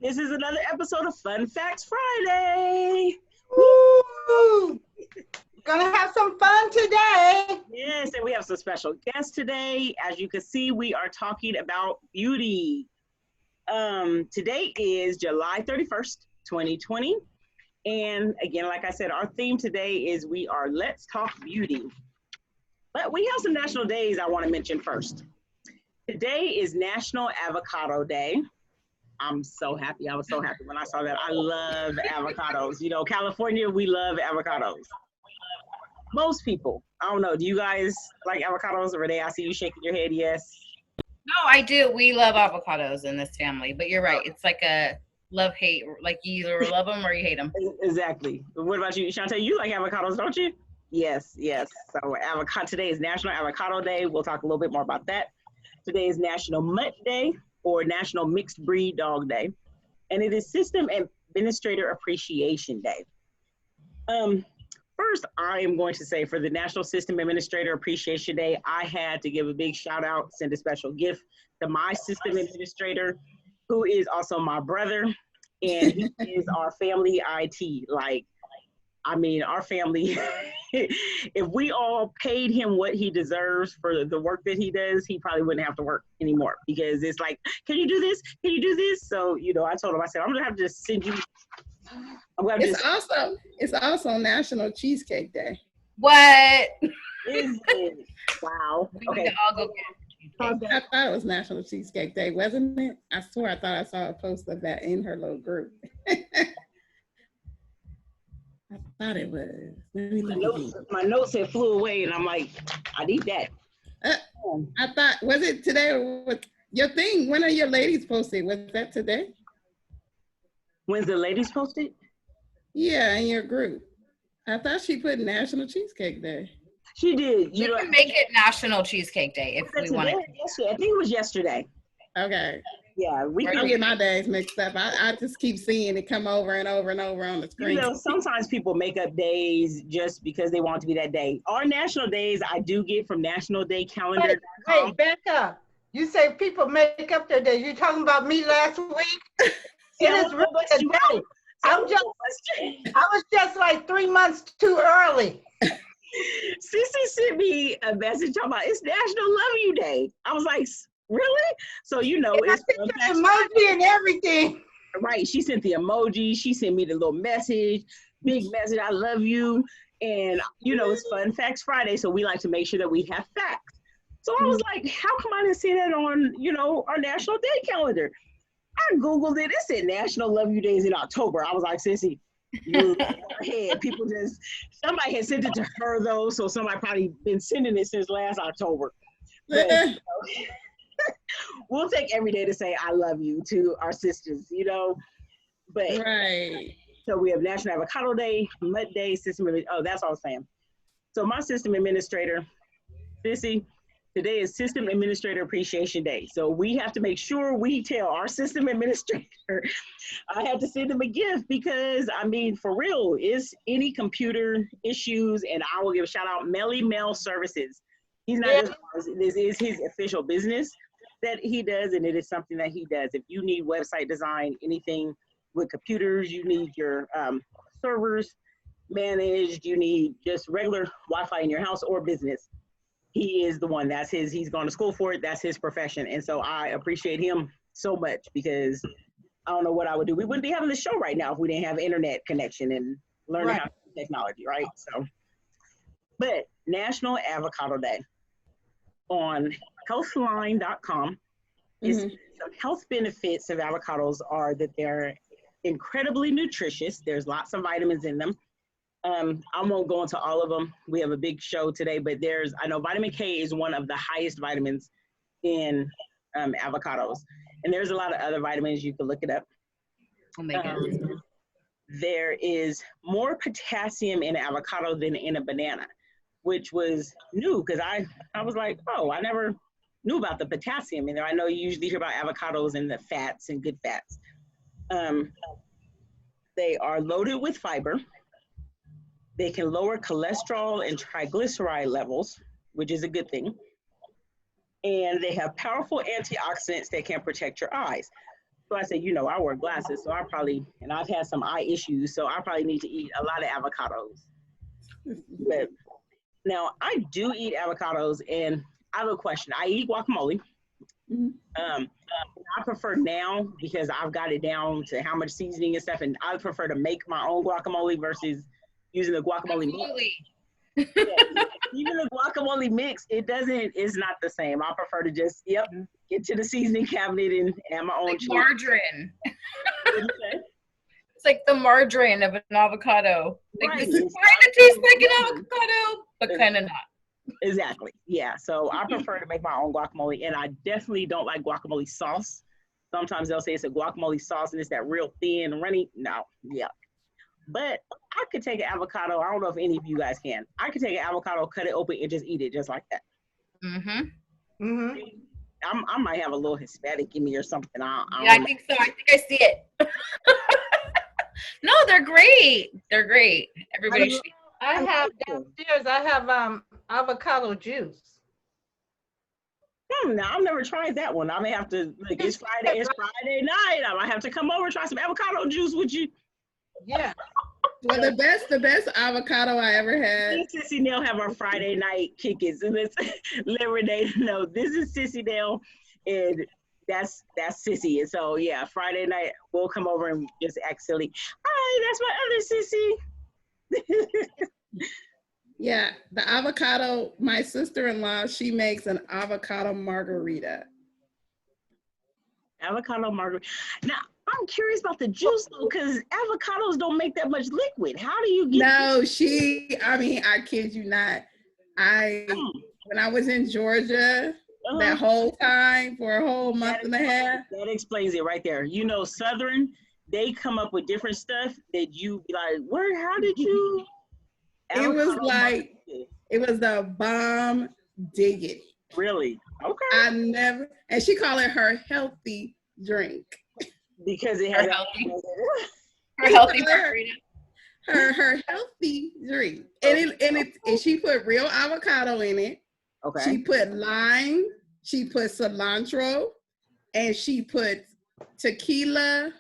This is another episode of Fun Facts Friday. Woo! Gonna have some fun today. Yes, and we have some special guests today. As you can see, we are talking about beauty. Today is July 31st, 2020. And again, like I said, our theme today is Let's Talk Beauty. But we have some national days I want to mention first. Today is National Avocado Day. I'm so happy. I was so happy when I saw that. I love avocados. You know, California, we love avocados. Most people. I don't know. Do you guys like avocados? Or Renee, I see you shaking your head. Yes. No, I do. We love avocados in this family. But you're right. It's like a love-hate. Like you either love them or you hate them. Exactly. What about you, Shantae? You like avocados, don't you? Yes. So today is National Avocado Day. We'll talk a little bit more about that. Today is National Mutt Day, or National Mixed Breed Dog Day. And it is System Administrator Appreciation Day. First, I am going to say for the National System Administrator Appreciation Day, I had to give a big shout out, send a special gift to my system administrator, who is also my brother, and he is our family IT. Our family, if we all paid him what he deserves for the work that he does, he probably wouldn't have to work anymore, because it's like, can you do this? Can you do this? So, I told him, I said, I'm going to have to just send you. It's also National Cheesecake Day. What? Is it? Wow. Okay. All go I thought it was National Cheesecake Day, wasn't it? I swear I thought I saw a post of that in her little group. I thought it was. Let me look my notes had flew away, and I'm like, I need that. I thought, was it today or what? Your thing? When are your ladies posted? Was that today? When's the ladies posted? Yeah, in your group. I thought she put National Cheesecake Day. She did. We can make it National Cheesecake Day if we want it. Yesterday. I think it was yesterday. Okay. Yeah, we can get my days mixed up. I just keep seeing it come over and over and over on the screen. Sometimes people make up days just because they want it to be that day. Our national days I do get from National Day Calendar. Wait, back up. You say people make up their days. You talking about me last week? It is really a day. I was just like 3 months too early. Cece sent me a message talking about it's National Love You Day. I was like, really? So it's emoji and everything. Right. She sent the emoji. She sent me the little message, big message. I love you. And it's Fun Facts Friday, so we like to make sure that we have facts. So I was like, how come I didn't see that on our National Day calendar? I Googled it. It said National Love You Days in October. I was like, Sissy, you ahead. Somebody had sent it to her though, so somebody probably been sending it since last October. But, we'll take every day to say I love you to our sisters, But right. So we have National Avocado Day, Mutt Day, that's all I'm saying. So my system administrator, Sissy, today is System Administrator Appreciation Day. So we have to make sure we tell our system administrator, I have to send them a gift because, for real, it's any computer issues, and I will give a shout out, Melly Mail Services. He's not this is his official business that he does, and it is something that he does. If you need website design, anything with computers, you need your servers managed, you need just regular Wi-Fi in your house or business. He is the one. He's gone to school for it. That's his profession. And so I appreciate him so much, because I don't know what I would do. We wouldn't be having the show right now if we didn't have internet connection and learning how to use technology, right? So, but National Avocado Day on healthline.com is some health benefits of avocados are that they're incredibly nutritious. There's lots of vitamins in them. I won't go into all of them. We have a big show today, but I know vitamin K is one of the highest vitamins in avocados. And there's a lot of other vitamins. You can look it up. There is more potassium in avocado than in a banana, which was new, because I was like, oh, I never knew about the potassium in there. I know you usually hear about avocados and the fats and good fats. They are loaded with fiber. They can lower cholesterol and triglyceride levels, which is a good thing. And they have powerful antioxidants that can protect your eyes. So I said, you know, I wear glasses, so and I've had some eye issues, so I probably need to eat a lot of avocados. But now I do eat avocados, and I have a question. I eat guacamole. I prefer now because I've got it down to how much seasoning and stuff, and I prefer to make my own guacamole versus using the guacamole mix. Yeah, even the guacamole mix, it's not the same. I prefer to just get to the seasoning cabinet and add my own like margarine. What'd you say? It's like the margarine of an avocado. Like Right. this is kind of tastes like an avocado, but kind of not. Exactly. Yeah. So I prefer to make my own guacamole, and I definitely don't like guacamole sauce. Sometimes they'll say it's a guacamole sauce and it's that real thin and runny. No. Yeah. But I could take an avocado. I don't know if any of you guys can. I could take an avocado, cut it open, and just eat it just like that. I might have a little Hispanic in me or something. I think so. I think I see it. No, they're great. They're great. Everybody should. I have downstairs. I have avocado juice. Now I've never tried that one. I may have to. Like, it's Friday night. I might have to come over and try some avocado juice with you. Yeah. Well, the best avocado I ever had. Me and Sissy Nell have our Friday night kickings, and let's let Renee know this is Sissy Nell, and that's Sissy. And so yeah, Friday night we'll come over and just act silly. Hi, that's my other Sissy. Yeah, the avocado. My sister-in-law, she makes an avocado margarita. Avocado margarita. Now, I'm curious about the juice though, because avocados don't make that much liquid. How do you get? No, I kid you not. When I was in Georgia, that whole time for a whole month and a half. That explains it right there. You know, Southern, they come up with different stuff that you be like, how did you? It was the bomb diggity. Really? Okay. And she called it her healthy drink. Because it had her healthy margarita. Her healthy drink. And she put real avocado in it. Okay. She put lime, she put cilantro, and she put tequila.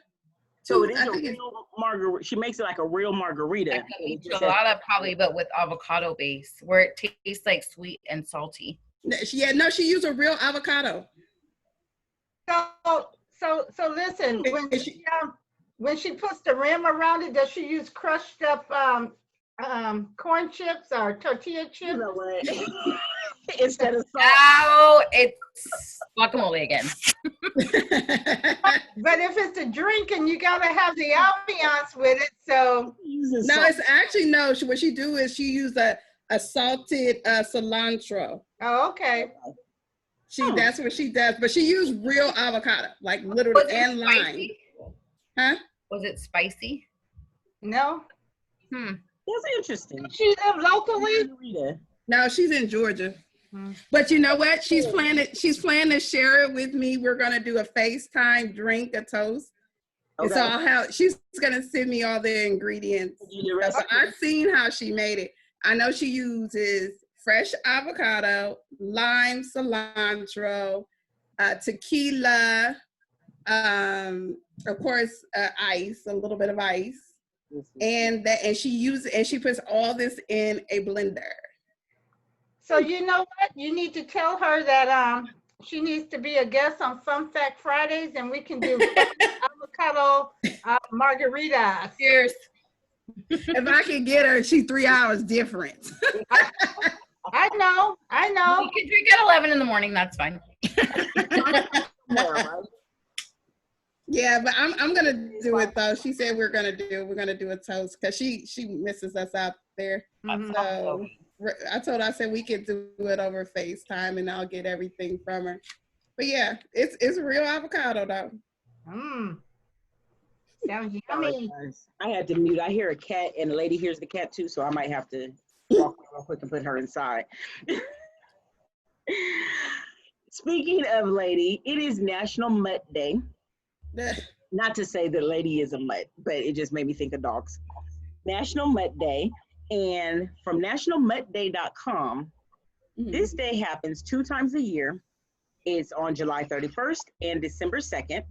So it is a real margarita. She makes it like a real margarita. Like a michelada probably, but with avocado base, where it tastes like sweet and salty. Yeah, no, she used a real avocado. So listen, when she puts the rim around it, does she use crushed up corn chips or tortilla chips? You know what? Instead of salt. Now it's guacamole again. But if it's a drink and you gotta have the ambiance with it, so no, it's actually what she do is she use a salted cilantro. Oh, okay. That's what she does, but she used real avocado, like literally, and lime. Huh? Was it spicy? No. That's interesting. She live locally? No, she's in Georgia. But you know what? She's planning to share it with me. We're gonna do a FaceTime drink, a toast. Okay. And so she's gonna send me all the ingredients. So I've seen how she made it. I know she uses fresh avocado, lime, cilantro, tequila, of course, ice, a little bit of ice, and she puts all this in a blender. So you know what? You need to tell her that she needs to be a guest on Fun Fact Fridays, and we can do avocado margaritas. Cheers. If I can get her, she's 3 hours different. I know. You can drink at 11 in the morning. That's fine. Yeah, but I'm gonna do it though. She said we're gonna do a toast because she misses us out there. Mm-hmm. So I told her, I said we could do it over FaceTime and I'll get everything from her. But yeah, it's real avocado though. Sounds yummy. I had to mute. I hear a cat and the lady hears the cat too, so I might have to walk real quick and put her inside. Speaking of lady, it is National Mutt Day. Not to say that lady is a mutt, but it just made me think of dogs. National Mutt Day. And from nationalmuttday.com, this day happens 2 times a year. It's on July 31st and December 2nd.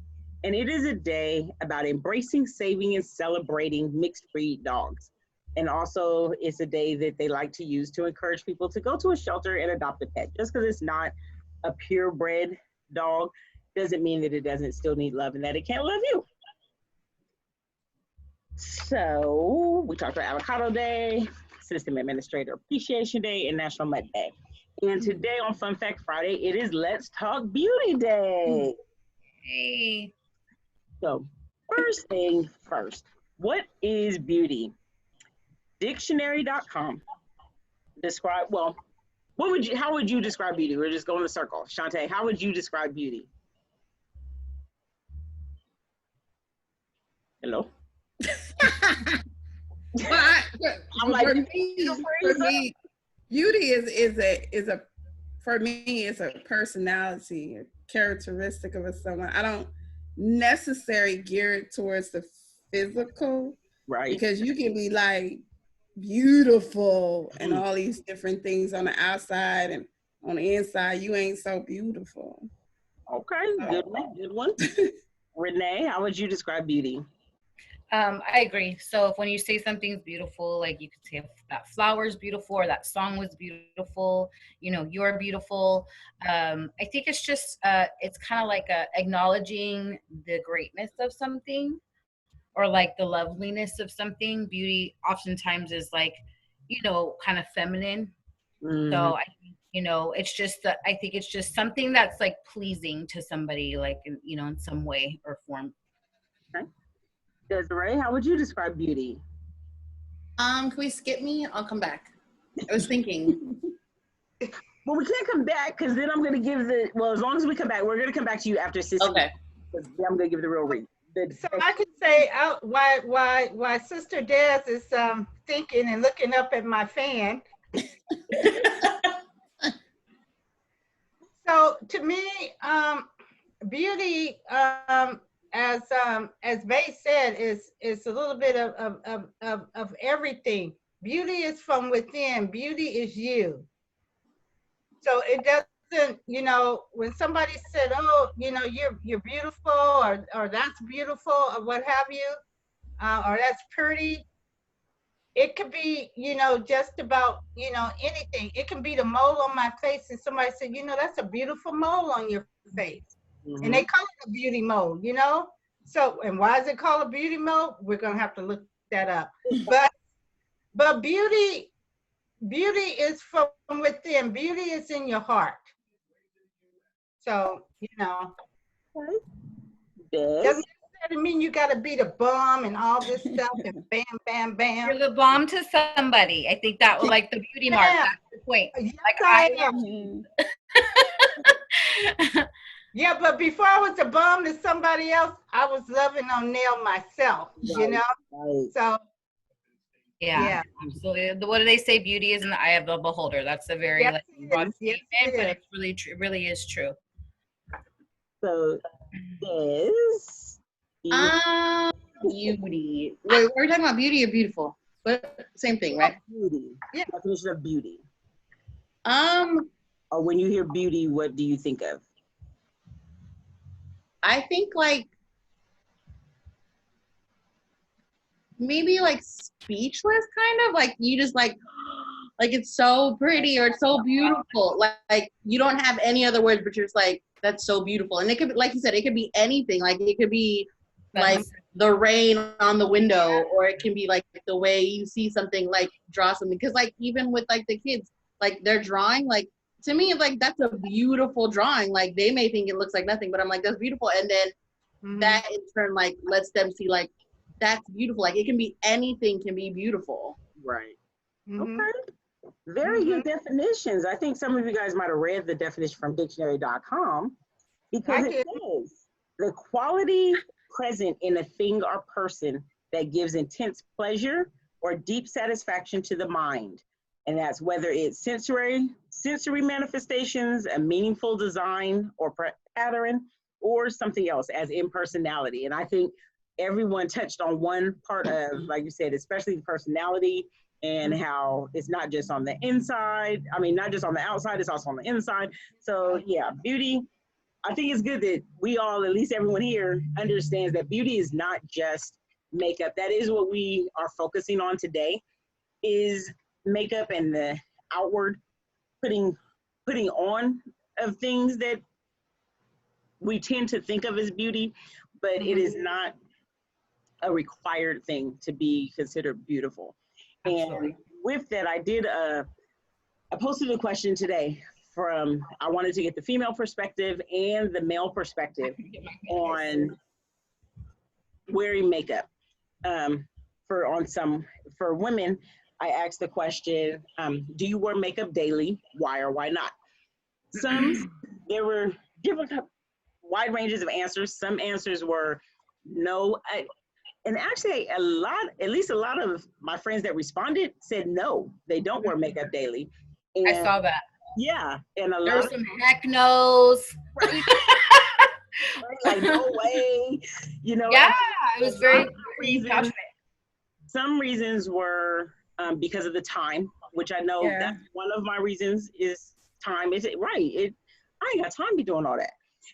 And it is a day about embracing, saving, and celebrating mixed breed dogs. And also, it's a day that they like to use to encourage people to go to a shelter and adopt a pet. Just because it's not a purebred dog doesn't mean that it doesn't still need love and that it can't love you. So we talked about Avocado Day, System Administrator Appreciation Day, and National Mutt Day. And today on Fun Fact Friday, it is Let's Talk Beauty Day. Hey. So first thing first, what is beauty? Dictionary.com describe, well, how would you describe beauty? We're just going in a circle. Shantae, how would you describe beauty? Hello? For me, beauty is a for me, it's a personality, a characteristic of someone. I don't necessarily gear it towards the physical, right? Because you can be like beautiful and all these different things on the outside, and on the inside, you ain't so beautiful. Okay, good one. Renee, how would you describe beauty? I agree. So if when you say something's beautiful, like you could say that flower's beautiful or that song was beautiful, you know, you're beautiful. I think it's just, it's kind of like acknowledging the greatness of something or like the loveliness of something. Beauty oftentimes is like, you know, kind of feminine. Mm-hmm. So I think, you know, it's just, I think it's just something that's like pleasing to somebody, like, you know, in some way or form. Okay. Desiree, how would you describe beauty? Can we skip me? I'll come back. I was thinking. Well, we can't come back because then I'm going to give as long as we come back, we're going to come back to you after Sister. Okay. I'm going to give the real read. So I could say why Sister Des is thinking and looking up at my fan. So to me, beauty, as Bae said, is a little bit of everything. Beauty is from within. Beauty is you. So it doesn't, you know, when somebody said, "Oh, you know, you're beautiful," or "That's beautiful," or what have you, or "That's pretty," it could be, you know, just about, you know, anything. It can be the mole on my face, and somebody said, "You know, that's a beautiful mole on your face." Mm-hmm. And they call it a beauty mole, you know? So, and why is it called a beauty mole? We're going to have to look that up. But beauty is from within. Beauty is in your heart. So, you know. Doesn't necessarily mean you got to be the bomb and all this stuff and bam, bam, bam. You're the bomb to somebody. I think that was like the beauty mark. That's the point. Yes, like I am. Yeah, but before I was a bomb to somebody else, I was loving on nail myself, you know? Right. So, yeah, absolutely. What do they say? Beauty is in the eye of the beholder. That's a very broad statement, but it's really true. It really is true. So, is beauty. Wait, we're talking about beauty or beautiful? But same thing, right? Beauty. Yeah. Definition of beauty. Or when you hear beauty, what do you think of? I think like maybe like speechless, kind of like you just like it's so pretty or it's so beautiful. Like you don't have any other words, but you're just like, that's so beautiful. And it could be, like you said, it could be anything. Like it could be like the rain on the window, or it can be like the way you see something, like draw something. Because like even with like the kids, like they're drawing, like to me, like that's a beautiful drawing. Like they may think it looks like nothing, but I'm like, that's beautiful. And then that in turn like lets them see like that's beautiful. Like it can be anything, can be beautiful. Right. Okay. Very good definitions. I think some of you guys might have read the definition from dictionary.com, because it says the quality present in a thing or person that gives intense pleasure or deep satisfaction to the mind. And that's whether it's sensory manifestations, a meaningful design or pattern, or something else, as in personality. And I think everyone touched on one part of, like you said, especially the personality, and how it's not just on the inside. I mean, not just on the outside, it's also on the inside. So yeah, beauty, I think it's good that we all, at least everyone here, understands that beauty is not just makeup. That is what we are focusing on today, is makeup and the outward putting on of things that we tend to think of as beauty, but it is not a required thing to be considered beautiful. Absolutely. And with that, I posted a question today I wanted to get the female perspective and the male perspective on wearing makeup. For women, I asked the question, do you wear makeup daily? Why or why not? There were different wide ranges of answers. Some answers were no. And actually at least a lot of my friends that responded said no, they don't wear makeup daily. And I saw that. Yeah. And there were some heck no's. Right. Like, no way. Yeah, it was very passionate. Some reasons were because of the time, which I know that's one of my reasons is time. Is it right? I ain't got time to be doing all that.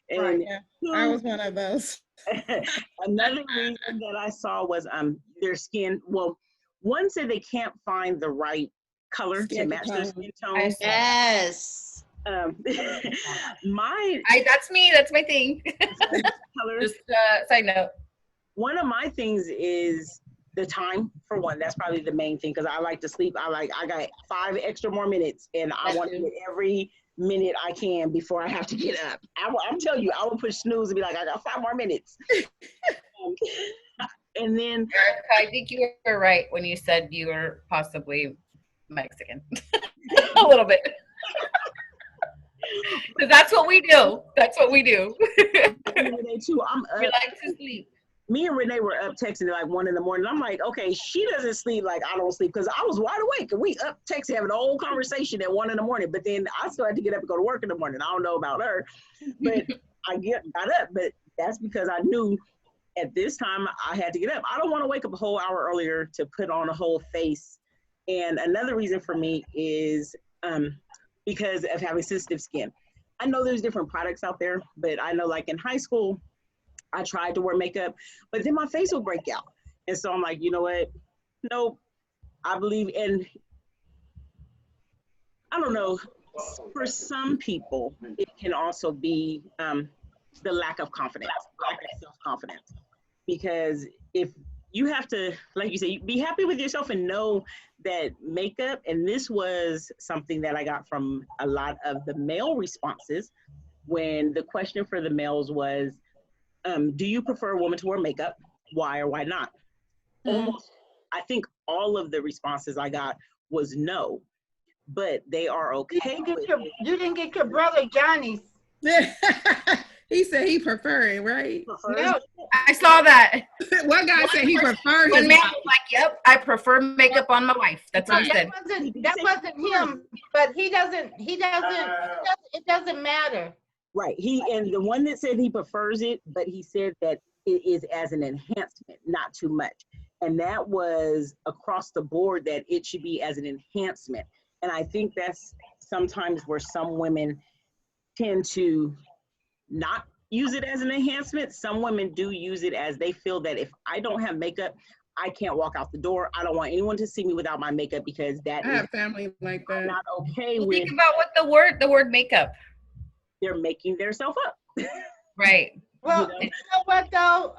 And I was one of those. Another reason that I saw was their skin. Well, one said they can't find the right color to match their skin tone. Yes. That's me. That's my thing. Just side note. One of my things is the time, for one. That's probably the main thing, because I like to sleep. I got 5 extra more minutes, and I want to get every minute I can before I have to get up. I'm telling you, I will push snooze and be like, I got 5 more minutes. And then I think you were right when you said you were possibly Mexican. A little bit. Because that's what we do. That's what we do. Renee too. We like to sleep. Me and Renee were up texting at like 1 a.m. I'm like, okay, she doesn't sleep like I don't sleep, because I was wide awake and we up texting having a whole conversation at 1 a.m. But then I still had to get up and go to work in the morning. I don't know about her, but I got up. But that's because I knew at this time I had to get up. I don't want to wake up a whole hour earlier to put on a whole face. And another reason for me is because of having sensitive skin. I know there's different products out there, but I know like in high school, I tried to wear makeup, but then my face will break out. And so I'm like, you know what? Nope. I believe in, I don't know, for some people, it can also be the lack of confidence, lack of self-confidence. Because if you have to, like you say, be happy with yourself and know that makeup, and this was something that I got from a lot of the male responses when the question for the males was, do you prefer a woman to wear makeup? Why or why not? Almost, I think all of the responses I got was no, but they are okay. You didn't get your brother Johnny's. He said he preferred it, right? No, I saw that. One guy said he preferred One it. man was like, yep, I prefer makeup on my wife. That's what he said. That wasn't him, but it doesn't matter. Right. And the one that said he prefers it, but he said that it is as an enhancement, not too much. And that was across the board, that it should be as an enhancement. And I think that's sometimes where some women tend to not use it as an enhancement. Some women do use it as, they feel that if I don't have makeup, I can't walk out the door. I don't want anyone to see me without my makeup, because I have family like that. Not okay with. Think about what the word makeup. They're making themselves up. Right. Well, you know what though?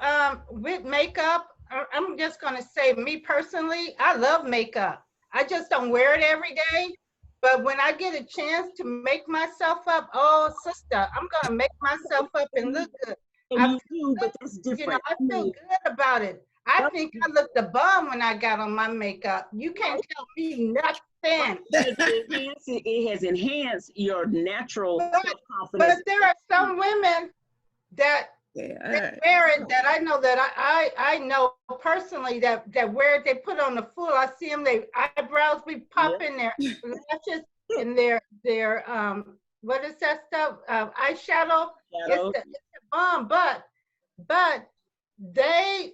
With makeup, I'm just gonna say, me personally, I love makeup. I just don't wear it every day. But when I get a chance to make myself up, oh sister, I'm gonna make myself up and look good. And you do, but that's different. I feel good about it. I think I looked a bum when I got on my makeup. You can't tell me nothing. It has enhanced your natural self-confidence. But there are some women that wear it, that I know, that I know personally that wear it. They put on the full. I see them. Their eyebrows be popping, their lashes, and their what is that stuff? Eyeshadow. It's a bomb. But they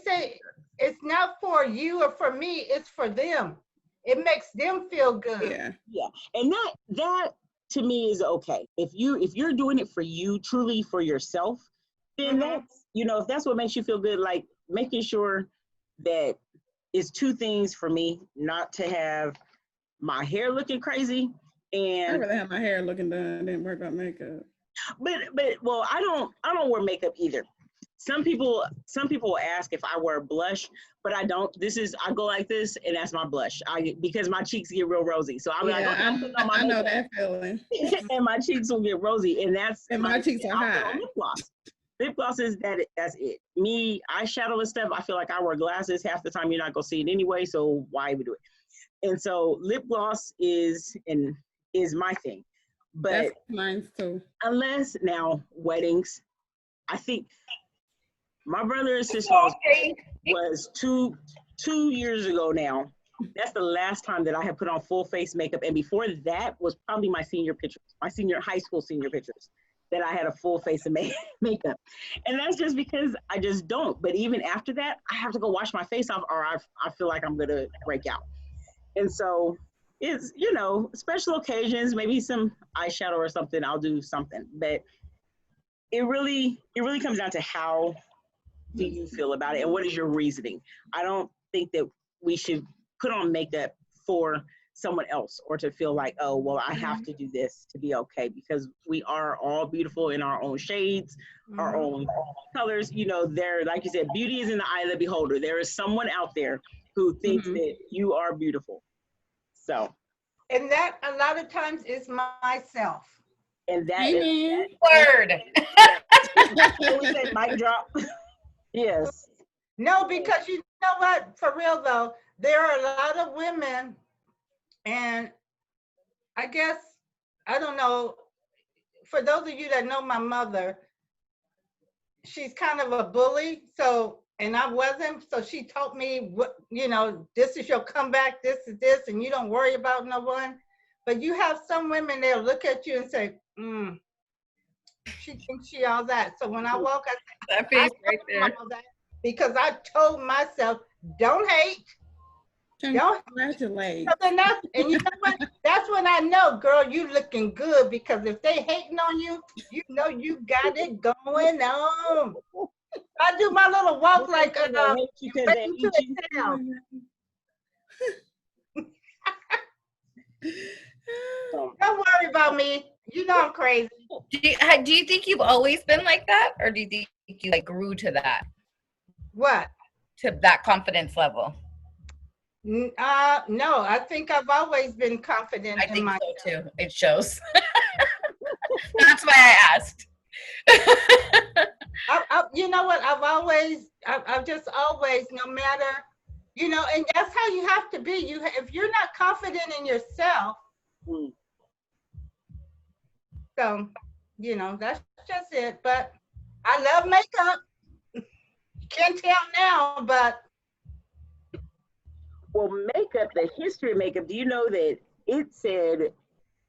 say it's not for you or for me. It's for them. It makes them feel good. Yeah. And that to me is okay. If you're doing it for you, truly for yourself, then that's, if that's what makes you feel good, like making sure that it's two things for me, not to have my hair looking crazy. And I'd rather have my hair looking done than worry about makeup. But well, I don't wear makeup either. Some people will ask if I wear blush, but I don't. I go like this, and that's my blush. Because my cheeks get real rosy, so I'm like, okay, I'm putting on my I know makeup. that feeling. And my cheeks will get rosy, and my cheeks are high. Lip gloss. Lip gloss is that's it. Me, eyeshadow and stuff, I feel like I wear glasses half the time. You're not gonna see it anyway, so why would do it? And so lip gloss is my thing. But that's mine too. Unless now weddings, I think my brother and sister-in-law was two years ago now. That's the last time that I had put on full face makeup. And before that was probably my high school senior pictures that I had a full face of makeup. And that's just because I just don't. But even after that, I have to go wash my face off or I feel like I'm gonna break out. And so it's, special occasions, maybe some eyeshadow or something, I'll do something. But it really comes down to how do you feel about it and what is your reasoning. I don't think that we should put on makeup for someone else or to feel like, oh, well, I have to do this to be okay, because we are all beautiful in our own shades, our own colors. There, like you said, beauty is in the eye of the beholder. There is someone out there who thinks that you are beautiful. So, and that a lot of times is myself. And that is word. We say mic drop. Yes. No, because you know what? For real though, there are a lot of women, and I guess I don't know. For those of you that know my mother, she's kind of a bully. So. And I wasn't, so she taught me what, this is your comeback, this is this, and you don't worry about no one. But you have some women, they'll look at you and say, she thinks she all that. So when I walk, that face right there. Because I told myself, don't hate. Don't congratulate. And you know what? That's when I know, girl, you looking good, because if they hating on you, you got it going on. I do my little walk like don't worry about me. I'm crazy. Do you think you've always been like that, or do you think you grew to that? What? To that confidence level? No, I think I've always been confident. I think so too. It shows. That's why I asked. You know what? I've just always, no matter, and that's how you have to be. If you're not confident in yourself, so, that's just it. But I love makeup. You can't tell now, but. Well, makeup, the history of makeup, do you know that it said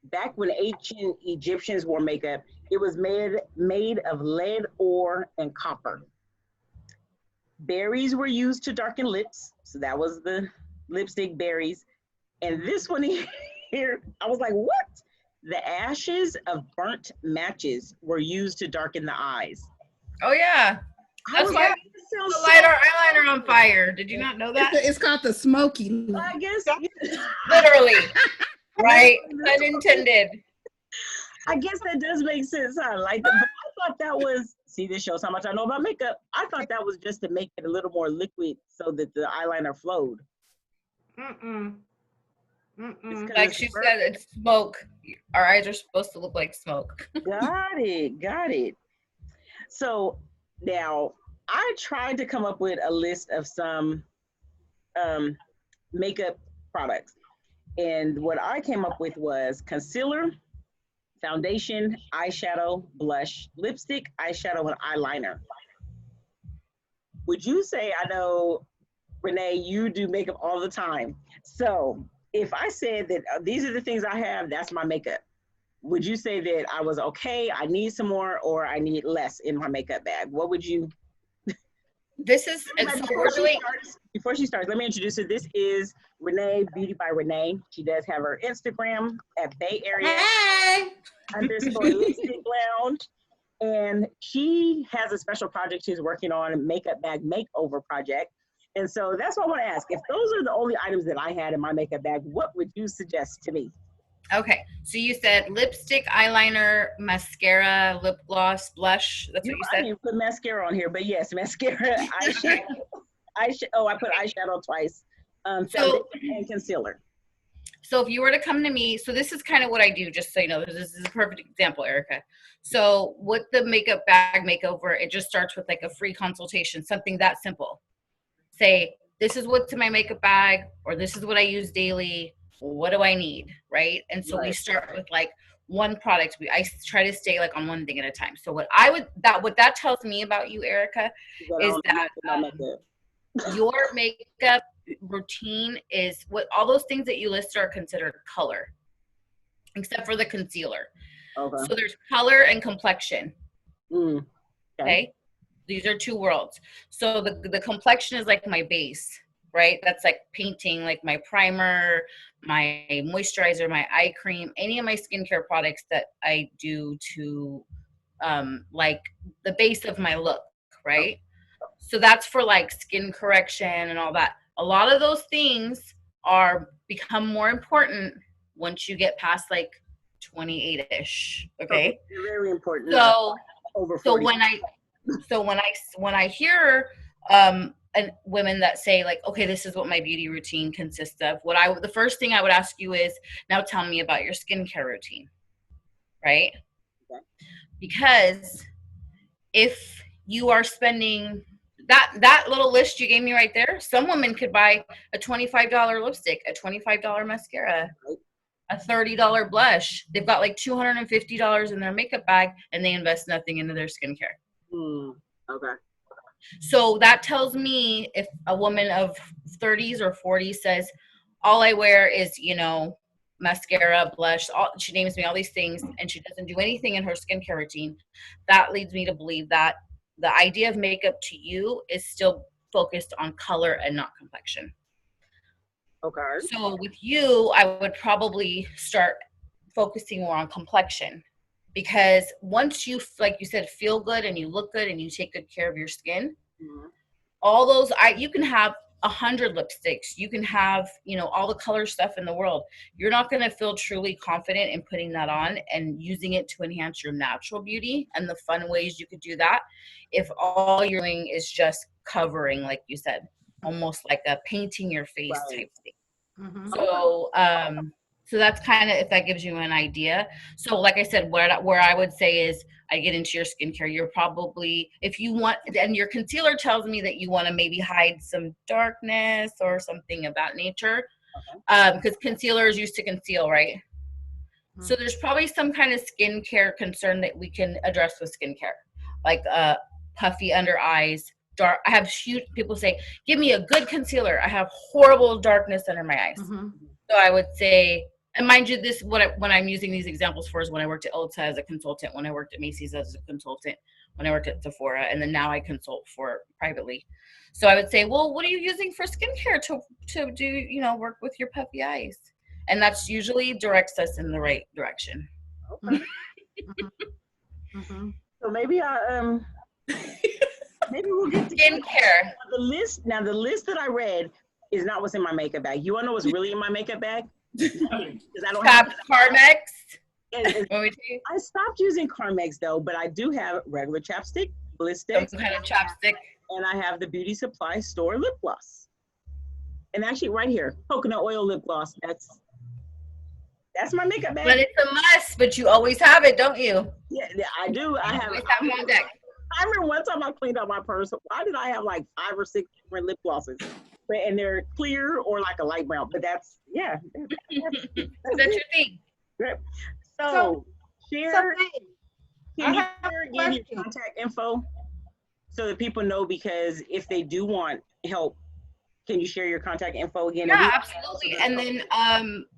back when ancient Egyptians wore makeup, it was made of lead, ore, and copper. Berries were used to darken lips. So that was the lipstick, berries. And this one here, I was like, what? The ashes of burnt matches were used to darken the eyes. Oh, yeah. That's why we light our eyeliner on fire. Did you not know that? It's called the smoky. I guess. Literally. Right? Unintended. I guess that does make sense. I like that. But I thought that was, see, this shows how much I know about makeup. I thought that was just to make it a little more liquid so that the eyeliner flowed. Like she said, it's smoke. Our eyes are supposed to look like smoke. Got it. So now I tried to come up with a list of some makeup products. And what I came up with was concealer, foundation, eyeshadow, blush, lipstick, eyeshadow, and eyeliner. Would you say, I know, Renee, you do makeup all the time. So if I said that these are the things I have, that's my makeup, would you say that I was okay, I need some more, or I need less in my makeup bag? What would you this is, and so we're doing. Before she starts, let me introduce her. This is Renee, Beauty by Renee. She does have her Instagram at Bay Area _ Lipstick Lounge. And she has a special project she's working on, a makeup bag makeover project. And so that's what I want to ask. If those are the only items that I had in my makeup bag, what would you suggest to me? Okay, so you said lipstick, eyeliner, mascara, lip gloss, blush. That's what you said? I didn't put mascara on here, but yes, mascara, eyeshadow. I put eyeshadow twice. Foundation and concealer. So if you were to come to me, so this is kind of what I do, just so you know, this is a perfect example, Erica. So with the makeup bag makeover, it just starts with like a free consultation, something that simple. Say, this is what's in my makeup bag, or this is what I use daily. What do I need, right? And so we start with like one product. I try to stay like on one thing at a time. So what that tells me about you, Erica, is that your makeup routine is what all those things that you list are considered color, except for the concealer. Okay. So there's color and complexion. Okay. These are two worlds. So the complexion is like my base, right? That's like painting, like my primer, my moisturizer, my eye cream, any of my skincare products that I do to like the base of my look, right? So that's for like skin correction and all that. A lot of those things become more important once you get past like 28-ish. Okay. They're very important. So when I hear and women that say like, okay, this is what my beauty routine consists of, the first thing I would ask you is, now tell me about your skincare routine, right? Okay. Because if you are spending that little list you gave me right there, some women could buy a $25 lipstick, a $25 mascara, a $30 blush. They've got like $250 in their makeup bag, and they invest nothing into their skincare. Okay. So that tells me if a woman of 30s or 40s says, all I wear is, mascara, blush, she names me all these things, and she doesn't do anything in her skincare routine, that leads me to believe that the idea of makeup to you is still focused on color and not complexion. Okay. So with you, I would probably start focusing more on complexion, because once you, like you said, feel good and you look good and you take good care of your skin, all those, you can have 100 lipsticks, you can have, all the color stuff in the world. You're not going to feel truly confident in putting that on and using it to enhance your natural beauty and the fun ways you could do that if all you're doing is just covering, like you said, almost like a painting your face type thing. So that's kind of, if that gives you an idea. So like I said, where I would say is I get into your skincare, you're probably, if you want, and your concealer tells me that you want to maybe hide some darkness or something of that nature, because concealer is used to conceal, right? So there's probably some kind of skincare concern that we can address with skincare, like puffy under eyes, dark. I have huge, people say, give me a good concealer. I have horrible darkness under my eyes. So I would say, and mind you, when I'm using these examples for is when I worked at Ulta as a consultant, when I worked at Macy's as a consultant, when I worked at Sephora, and then now I consult for privately. So I would say, well, what are you using for skincare to do, work with your puffy eyes? And that's usually directs us in the right direction. Okay. So maybe maybe we'll get skincare. The list that I read is not what's in my makeup bag. You want to know what's really in my makeup bag? I don't have Carmex. I stopped using Carmex though, but I do have regular chapstick, Blistex, some kind of chapstick, and I have the Beauty Supply Store lip gloss. And actually, right here, coconut oil lip gloss. That's my makeup bag. But it's a must. But you always have it, don't you? Yeah, I do. I have it on deck. I remember one time I cleaned out my purse. Why did I have like 5 or 6 different lip glosses? And they're clear or like a light brown. But that's that's your thing. So share your contact info so that people know, because if they do want help can you share your contact info again? Yeah, absolutely. And then,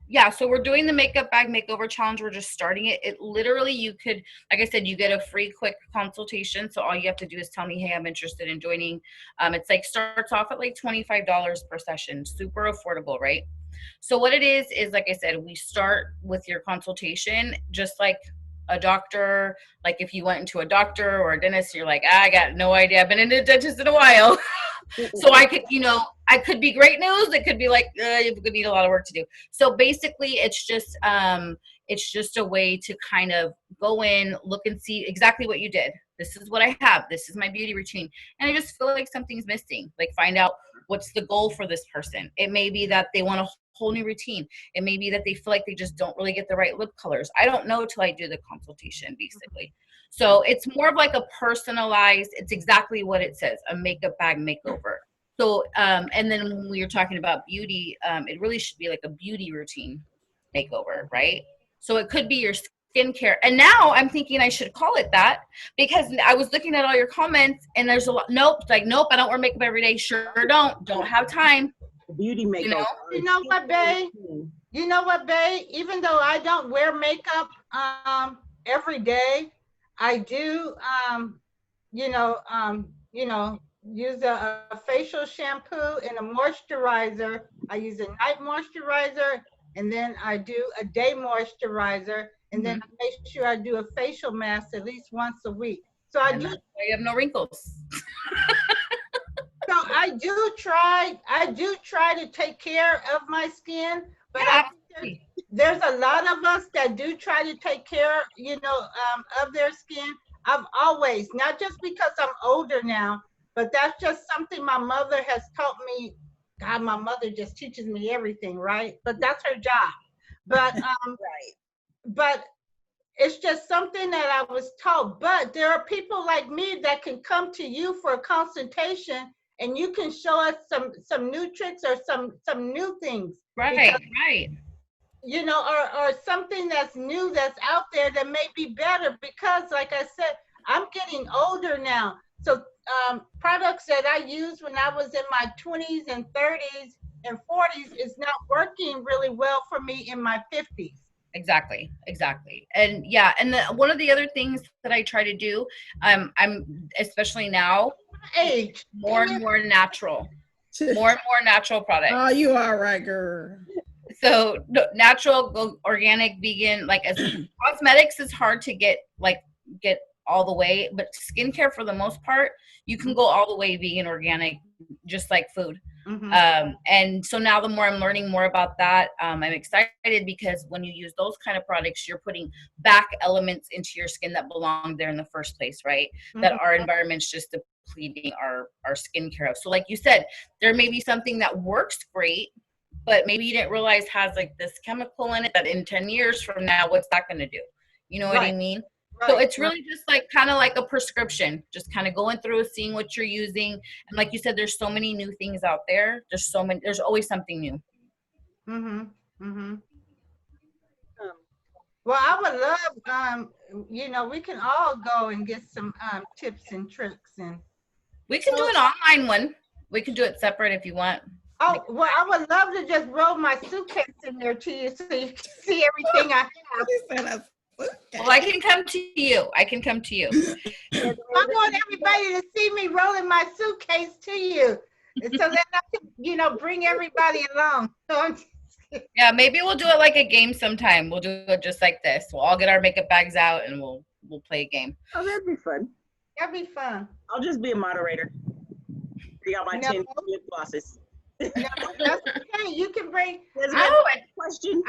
yeah, so we're doing the makeup bag makeover challenge. We're just starting it. It literally, you could, like I said, you get a free quick consultation. So all you have to do is tell me, hey, I'm interested in joining. It's like starts off at like $25 per session, super affordable, right? So what it is like I said, we start with your consultation, just like a doctor. Like if you went into a doctor or a dentist, you're like, I got no idea. I've been in a dentist in a while. So I could, I could be great news. It could be like, you're gonna need a lot of work to do. So basically it's just a way to kind of go in, look and see exactly what you did. This is what I have. This is my beauty routine. And I just feel like something's missing. Like find out what's the goal for this person. It may be that they want a whole new routine. It may be that they feel like they just don't really get the right lip colors. I don't know till I do the consultation, basically. So it's more of like a personalized, it's exactly what it says, a makeup bag makeover. So, and then when we were talking about beauty, it really should be like a beauty routine makeover, right? So it could be your skincare. And now I'm thinking I should call it that because I was looking at all your comments and there's a lot, nope, I don't wear makeup every day. Sure don't have time. Beauty makeover. You know what, babe? You know what, babe? Even though I don't wear makeup every day, I do, use a facial shampoo and a moisturizer. I use a night moisturizer, and then I do a day moisturizer, and then I make sure I do a facial mask at least once a week. So I do. You have no wrinkles. So I do try to take care of my skin, but there's a lot of us that do try to take care, of their skin. I've always, not just because I'm older now, but that's just something my mother has taught me. God, my mother just teaches me everything, right? But that's her job. But right. But it's just something that I was taught. But there are people like me that can come to you for a consultation, and you can show us some new tricks or some new things. Right, because, right. Or something that's new that's out there that may be better, because like I said, I'm getting older now. So products that I used when I was in my 20s and 30s and 40s is not working really well for me in my 50s. Exactly. And yeah, and one of the other things that I try to do, I'm especially now, age more and more natural products. Oh, you all right, girl. So natural, organic, vegan, like as cosmetics is hard to get all the way, but skincare for the most part, you can go all the way vegan, organic, just like food. Mm-hmm. And so now the more I'm learning more about that, I'm excited because when you use those kind of products, you're putting back elements into your skin that belong there in the first place, right? Mm-hmm. That our environment's just depleting our skincare of. So like you said, there may be something that works great, but maybe you didn't realize has like this chemical in it that in 10 years from now, what's that going to do? You know what I mean? Right. So it's really just like kind of like a prescription, just kind of going through, seeing what you're using. And like you said, there's so many new things out there. There's always something new. Well, I would love, we can all go and get some tips and tricks. And we can do an online one. We can do it separate if you want. Oh, well, I would love to just roll my suitcase in there to you so you can see everything I have. Well, I can come to you. I want everybody to see me rolling my suitcase to you so that I can, bring everybody along. So yeah, maybe we'll do it like a game sometime. We'll do it just like this. We'll all get our makeup bags out and we'll play a game. Oh, that'd be fun. That'd be fun. I'll just be a moderator. I got my 10 lip glosses. No, that's okay. You can bring. Question.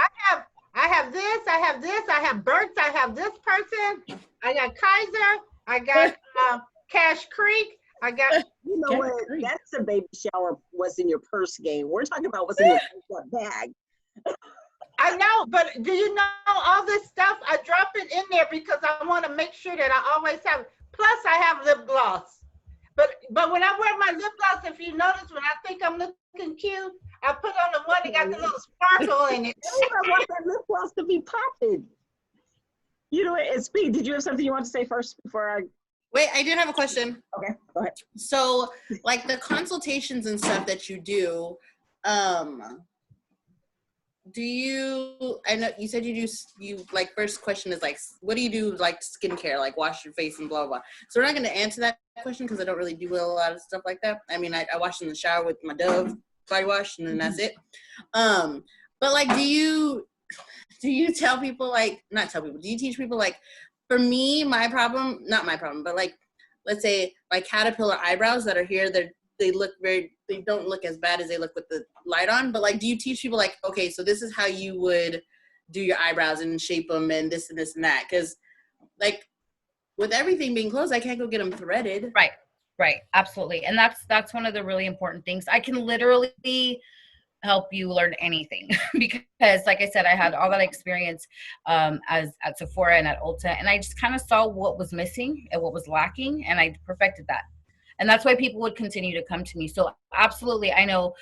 I have this. I have Burt's. I have this person. I got Kaiser. I got Cash Creek. I got. You know what? That's a baby shower. What's in your purse game? We're talking about what's in your bag. I know, but do you know all this stuff? I drop it in there because I want to make sure that I always have. Plus, I have lip gloss. But when I wear my lip gloss, if you notice, when I think I'm looking cute, I put on the one that got the little sparkle in it. I want that lip gloss to be popping. And Speed, did you have something you want to say first before I Wait, I did have a question. Okay, go ahead. So, like the consultations and stuff that you do, do you, I know you said you like, first question is like, what do you do, like skincare, like wash your face and blah, blah. So we're not going to answer that question because I don't really do a lot of stuff like that. I mean, I wash in the shower with my Dove body wash and then that's it. But like, do you tell people, like, not tell people, do you teach people, like, for me, my problem, not my problem, but like, let's say my caterpillar eyebrows that are here, they don't look as bad as they look with the light on, but like, do you teach people like, okay, so this is how you would do your eyebrows and shape them and this and this and that? Because like with everything being closed, I can't go get them threaded. Right. Absolutely. And that's one of the really important things. I can literally help you learn anything because like I said, I had all that experience as at Sephora and at Ulta, and I just kind of saw what was missing and what was lacking, and I perfected that. And that's why people would continue to come to me. So absolutely, I know,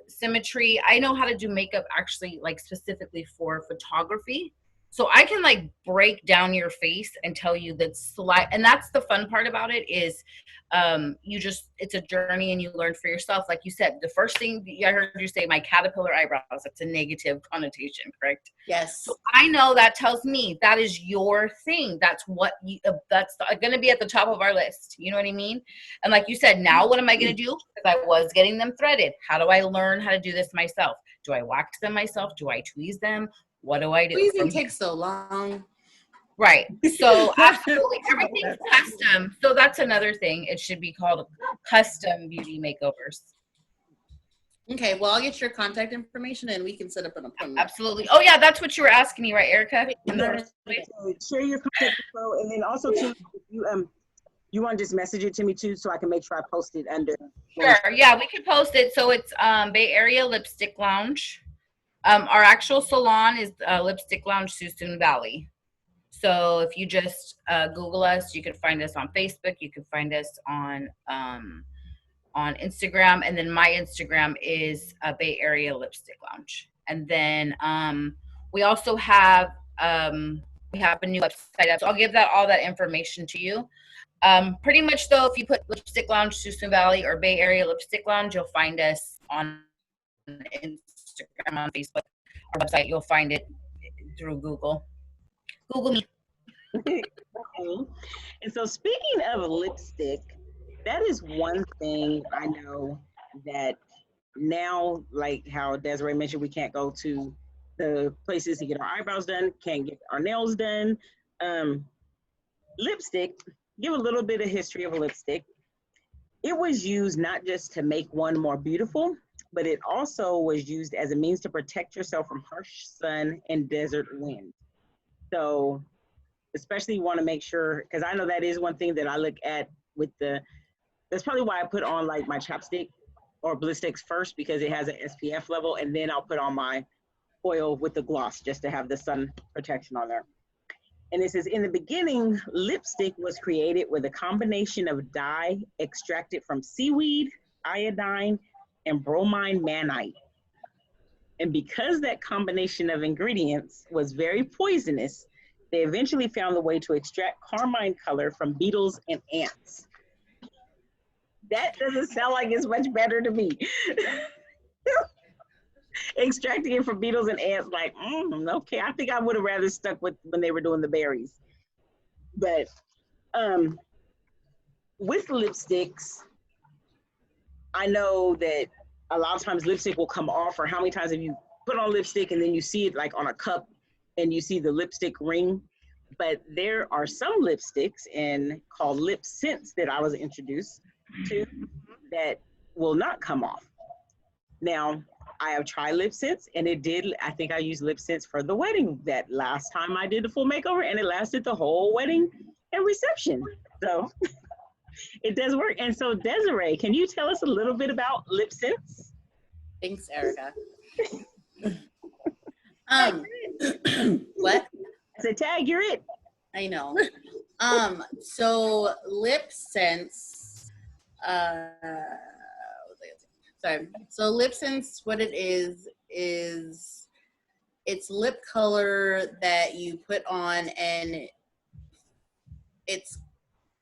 symmetry. I know how to do makeup actually, like specifically for photography. So I can like break down your face and tell you that and that's the fun part about it is it's a journey and you learn for yourself. Like you said, the first thing I heard you say, my caterpillar eyebrows, that's a negative connotation, correct? Yes. So I know that tells me that is your thing. That's what that's going to be at the top of our list. You know what I mean? And like you said, now what am I going to do? Because I was getting them threaded. How do I learn how to do this myself? Do I wax them myself? Do I tweeze them? What do I do? Tweezing takes so long. Right. So absolutely everything's custom. So that's another thing. It should be called custom beauty makeovers. Okay, well, I'll get your contact information and we can set up an appointment. Absolutely. Oh yeah, that's what you were asking me, right, Erica? Share your contact info, and then also too, you want to just message it to me too, so I can make sure I post it under. Sure. Yeah, we can post it. So it's Bay Area Lipstick Lounge. Our actual salon is Lipstick Lounge, Suisun Valley. So if you just Google us, you can find us on Facebook. You can find us on Instagram, and then my Instagram is Bay Area Lipstick Lounge. And then we also have a new website up. So I'll give all that information to you. Pretty much though, if you put Lipstick Lounge, Suisun Valley, or Bay Area Lipstick Lounge, you'll find us on Instagram, on Facebook, our website. You'll find it through Google. Google me. Okay. And so speaking of lipstick, that is one thing I know that now, like how Desiree mentioned, we can't go to the places to get our eyebrows done, can't get our nails done. Lipstick, give a little bit of history of a lipstick. It was used not just to make one more beautiful, but it also was used as a means to protect yourself from harsh sun and desert wind. So especially you want to make sure, because I know that is one thing that I look at with that's probably why I put on like my chapstick or Blistex first, because it has an SPF level, and then I'll put on my oil with the gloss just to have the sun protection on there. And it says, in the beginning, lipstick was created with a combination of dye extracted from seaweed, iodine, and bromine mannite. And because that combination of ingredients was very poisonous, they eventually found the way to extract carmine color from beetles and ants. That doesn't sound like it's much better to me. Extracting it from beetles and ants, like, okay, I think I would have rather stuck with when they were doing the berries. But with lipsticks, I know that a lot of times lipstick will come off, or how many times have you put on lipstick and then you see it like on a cup and you see the lipstick ring. But there are some lipsticks called lipsense that I was introduced to that will not come off. Now, I have tried lipsense, and I think I used lipsense for the wedding that last time I did the full makeover, and it lasted the whole wedding and reception. So it does work. And so Desiree, can you tell us a little bit about lipsense? Thanks, Erica. What? I said, tag, you're it. I know. So lipsense, sorry. So lipsense, what it is it's lip color that you put on, and it's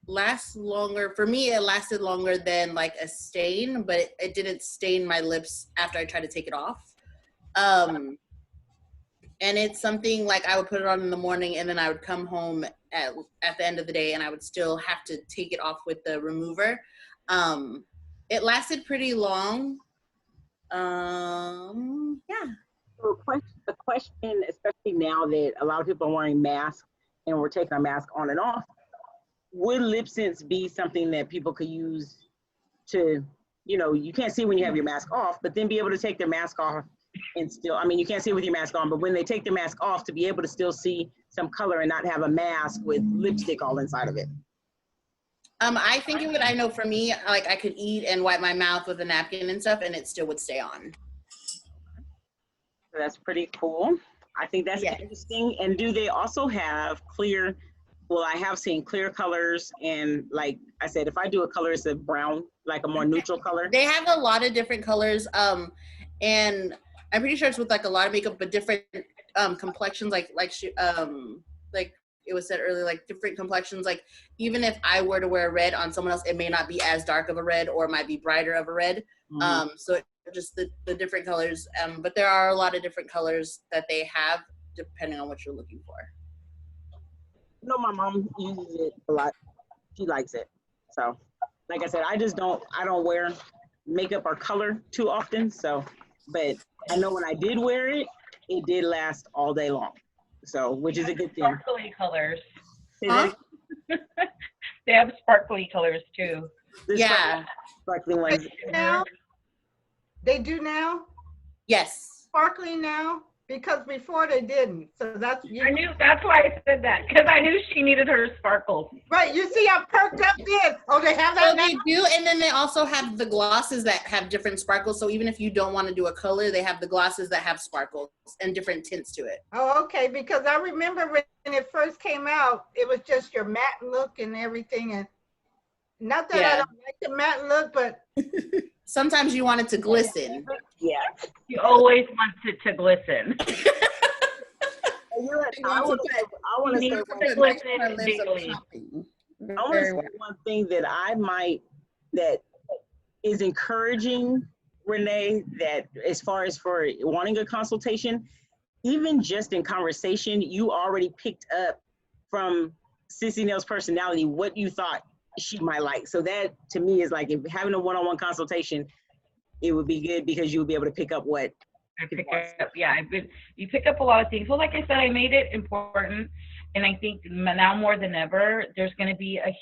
lasts longer. For me, it lasted longer than like a stain, but it didn't stain my lips after I tried to take it off. And it's something like I would put it on in the morning and then I would come home at the end of the day and I would still have to take it off with the remover. It lasted pretty long. Yeah. So the question, especially now that a lot of people are wearing masks and we're taking our mask on and off, would lipsense be something that people could use to, you can't see when you have your mask off, but then be able to take their mask off and still, I mean, you can't see with your mask on, but when they take their mask off, to be able to still see some color and not have a mask with lipstick all inside of it? I think it would, I know for me, like I could eat and wipe my mouth with a napkin and stuff and it still would stay on. That's pretty cool. I think that's interesting. And do they also have clear, well, I have seen clear colors, and like I said, if I do a color, it's a brown, like a more neutral color. They have a lot of different colors, and I'm pretty sure it's with like a lot of makeup, but different complexions, like it was said earlier, like different complexions. Like even if I were to wear red on someone else, it may not be as dark of a red or it might be brighter of a red. So just the different colors. But there are a lot of different colors that they have depending on what you're looking for. My mom uses it a lot. She likes it. So like I said, I don't wear makeup or color too often. So, but I know when I did wear it, it did last all day long. So, which is a good thing. Sparkly colors. Huh? They have sparkly colors too. Yeah. Sparkly ones. Now? They do now? Yes. Sparkly now? Because before they didn't. So that's I knew, that's why I said that, because I knew she needed her sparkles. Right, you see how perked up this. Oh, they have that now? They do, and then they also have the glosses that have different sparkles. So even if you don't want to do a color, they have the glosses that have sparkles and different tints to it. Oh, okay, because I remember when it first came out, it was just your matte look and everything. And not that I don't like the matte look, but sometimes you want it to glisten. Yeah. You always want it to glisten. I want to say one thing that is encouraging, Renee, that as far as for wanting a consultation, even just in conversation, you already picked up from Sissy Nell's personality what you thought she might like. So that to me is like, if having a one-on-one consultation, it would be good because you would be able to pick up what you pick up a lot of things. Well, like I said, I made it important, and I think now more than ever, there's going to be a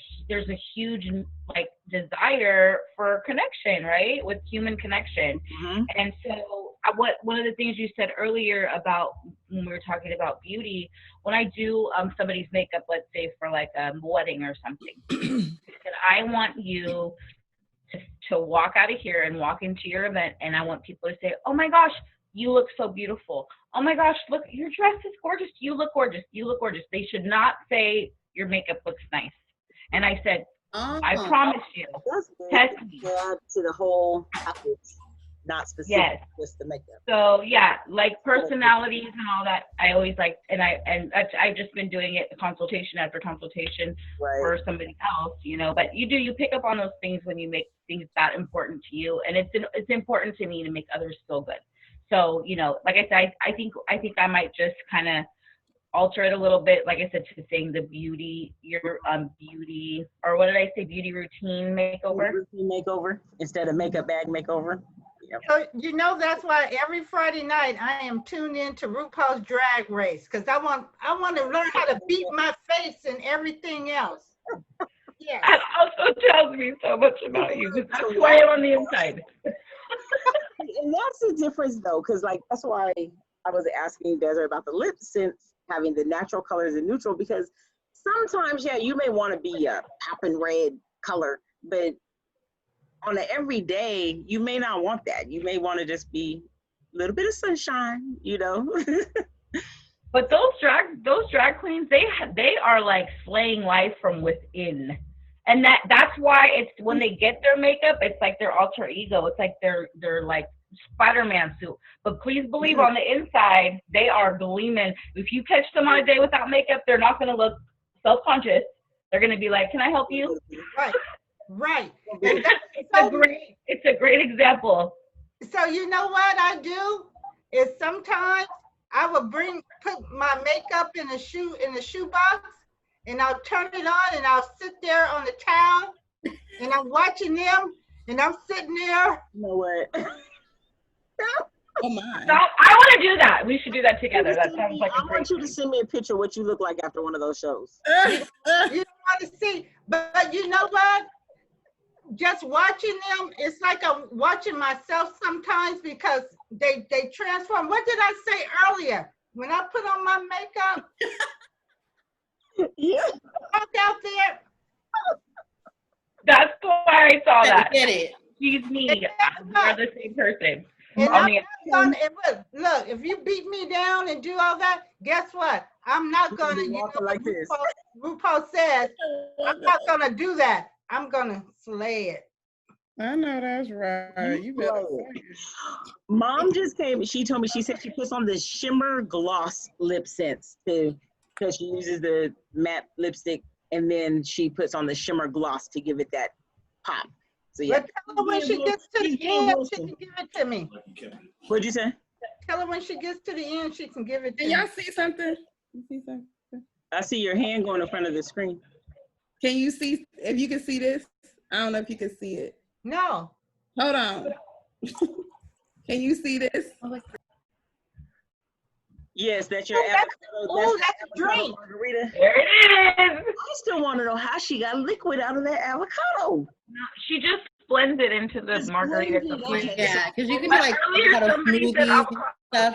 huge like desire for connection, right, with human connection. Mm-hmm. And so, one of the things you said earlier about when we were talking about beauty, when I do somebody's makeup, let's say for like a wedding or something, I want you to walk out of here and walk into your event, and I want people to say, "Oh my gosh, you look so beautiful. Oh my gosh, look, your dress is gorgeous. You look gorgeous. You look gorgeous." They should not say your makeup looks nice. And I said, I promise you, test me. To the whole package, not specific, just the makeup. So yeah, like personalities and all that. I always like, and I've just been doing it consultation after consultation for somebody else, But you pick up on those things when you make things that important to you, and it's important to me to make others feel good. So, like I said, I think I might just kind of alter it a little bit. Like I said, to saying the beauty, beauty, or what did I say? Beauty routine makeover. Routine makeover instead of makeup bag makeover. Yep. So, that's why every Friday night I am tuned in to RuPaul's Drag Race, because I want to learn how to beat my face and everything else. Yeah. That also tells me so much about you, because that's why I'm on the inside. And that's the difference, though, because that's why I was asking Desiree about the lipsense having the natural colors and neutral, because sometimes, you may want to be a popping red color, but on an everyday, you may not want that. You may want to just be a little bit of sunshine, But those drag queens, they are like slaying life from within. And that's why it's when they get their makeup, it's like their alter ego. It's like they're like Spider-Man suit. But please believe on the inside, they are gleaming. If you catch them on a day without makeup, they're not going to look self-conscious. They're gonna be like, "Can I help you?" Right, right. it's, And that's so great. it's a great example. So you know what I do is sometimes I will put my makeup in the shoebox, and I'll turn it on, and I'll sit there on the towel, and I'm watching them, and I'm sitting there. You know what? Oh my. So I want to do that. We should do that together. That sounds like I a great want you to thing. send me a picture of what you look like after one of those shows. You don't want to see, but you know what? Just watching them, it's like I'm watching myself sometimes because they transform. What did I say earlier? When I put on my makeup, Yeah. walk out there, That's why I saw that. Get it. She's me. We're the same person. and On I'm the- not gonna, and look, if you beat me down and do all that, guess what? I'm not You're gonna, be you know walking what like this. RuPaul says, I'm not gonna do that. I'm gonna slay it. I know that's right. You better. Mom just came. She told me. She said she puts on the shimmer gloss lip sense too, because she uses the matte lipstick, and then she puts on the shimmer gloss to give it that pop. So yeah. But tell her when she gets to the end, she can give it to me. What'd you say? Tell her when she gets to the end, she can give it to Can me. y'all see something? You see something? I see your hand going in front of the screen. Can you see? If you can see this, I don't know if you can see it. No. Hold on. Can you see this? Yes, that's your Oh, that's- avocado. oh, that's a avocado drink. margarita. There it is. I still want to know how she got liquid out of that avocado. She just blends it into the Just margarita. blends it completely. in. Yeah, because you can do But like earlier avocado somebody said smoothies and avocado stuff.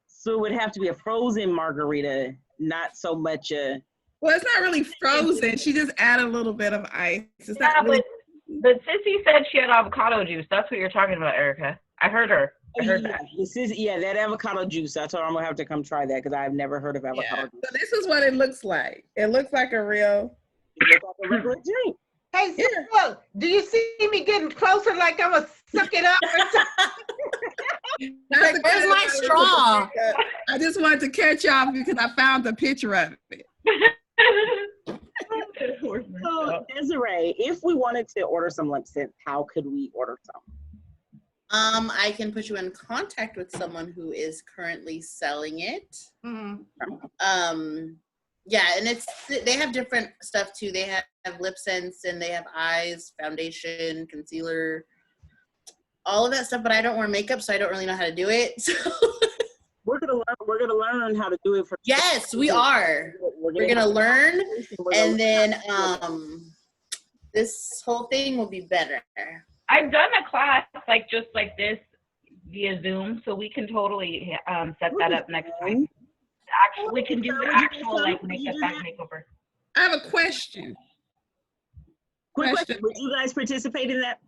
So it would have to be a frozen margarita, not so much a. Well, it's not really frozen. She just add a little bit of ice. It's Yeah, not really. but Sissy said she had avocado juice. That's what you're talking about, Erica. I heard her. I heard that. This is that avocado juice. I told her I'm gonna have to come try that because I've never heard of avocado Yeah. juice. So this is what it looks like. It looks like a real. It looks like a regular drink. Hey, so Yeah. look, do you see me getting closer like I'm gonna suck it up or something? Not to Where's cut my it out. straw? I just wanted to catch y'all because I found the picture of it. So Desiree, if we wanted to order some lip scent, how could we order some? I can put you in contact with someone who is currently selling it. Mhm. Yeah, and they have different stuff too. They have lip sense and they have eyes, foundation, concealer, all of that stuff. But I don't wear makeup, so I don't really know how to do it. So. We're gonna learn how to do it for. Yes, we are. We're gonna learn, and then this whole thing will be better. I've done a class just like this via Zoom, so we can totally set that up next time. Actually, we can do the actual makeup makeover. I have a question. Quick question: would you guys participate in that?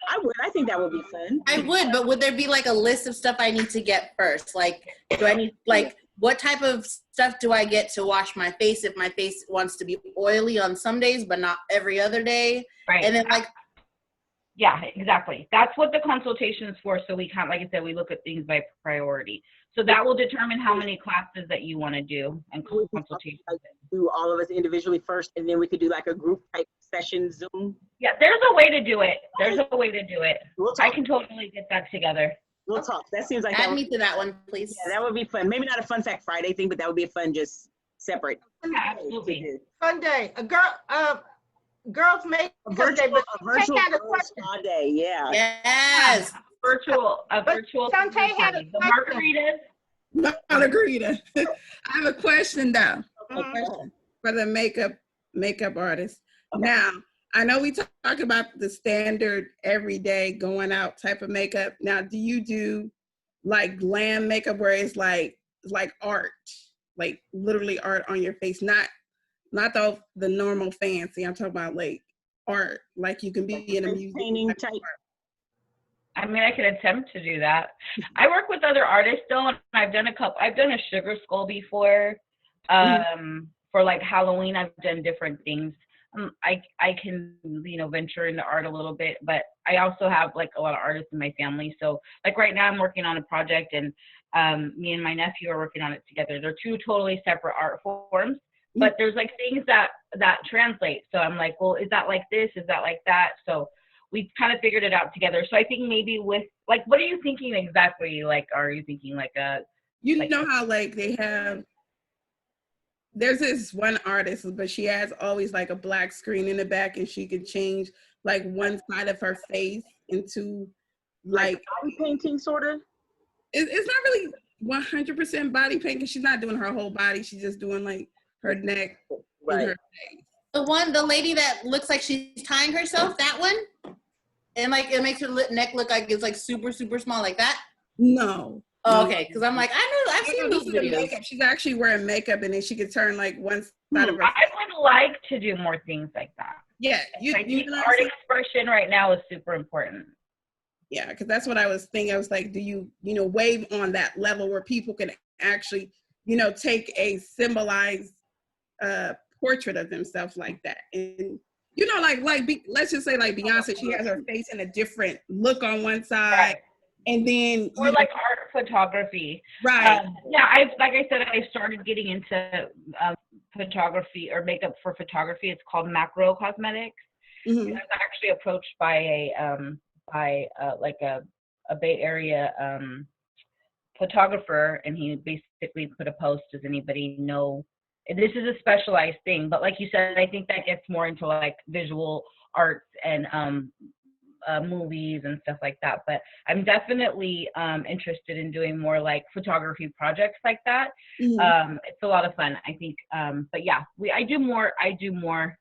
I would. I think that would be fun. I would, but would there be like a list of stuff I need to get first? Like, do I need what type of stuff do I get to wash my face if my face wants to be oily on some days but not every other day? Right. And then yeah, exactly. That's what the consultation is for. So we can't, like I said, we look at things by priority. So that will determine how many classes that you want to do and consultations. Do all of us individually first, and then we could do like a group type session Zoom. Yeah, there's a way to do it. We'll talk. I can totally get that together. We'll talk. That seems like add me to that one, please. Yeah, that would be fun. Maybe not a Fun Fact Friday thing, but that would be a fun, just separate. Yeah, absolutely. Fun day. Girls make A virtual girls spa day. Yeah. Yes. A virtual. Shantae had a the margaritas. Margarita. I have a question though. Mhm. Question for the makeup artist. Okay. Now, I know we talk about the standard everyday going out type of makeup. Now, do you do like glam makeup where it's like art, like literally art on your face, not the normal fancy. I'm talking about like art, like you can be in a museum painting type. I mean, I can attempt to do that. I work with other artists though, and I've done a sugar skull before. For like Halloween, I've done different things. I can, venture into art a little bit, but I also have like a lot of artists in my family. So like right now I'm working on a project, and me and my nephew are working on it together. They're two totally separate art forms, but there's like things that translate. So I'm like, well, is that like this? Is that like that? So we kind of figured it out together. So I think maybe with like, what are you thinking exactly? Like, are you thinking like a, you like, know how like they have, there's this one artist, but she has always like a black screen in the back, and she could change like one side of her face into like body painting, sort of. It's not really 100% body paint because she's not doing her whole body. She's just doing like her neck and her face. The lady that looks like she's tying herself, that one? And like it makes her neck look like it's like super, super small like that? No. Oh, okay, because I'm like, I've seen those videos. Makeup. She's actually wearing makeup, and then she could turn like one side of her. I would like to do more things like that. Yeah, I think art expression right now is super important. Yeah, because that's what I was thinking. I was like, do you wave on that level where people can actually, take a symbolized portrait of themselves like that, and let's just say like Beyonce, she has her face in a different look on one side. Right. And then or like art photography, right? Like I said, I started getting into photography or makeup for photography. It's called macro cosmetics. Mm-hmm. I was actually approached by a Bay Area photographer, and he basically put a post. Does anybody know? And this is a specialized thing, but like you said, I think that gets more into like visual arts and movies and stuff like that. But I'm definitely interested in doing more like photography projects like that. Mm-hmm. It's a lot of fun, I think. But yeah, I do more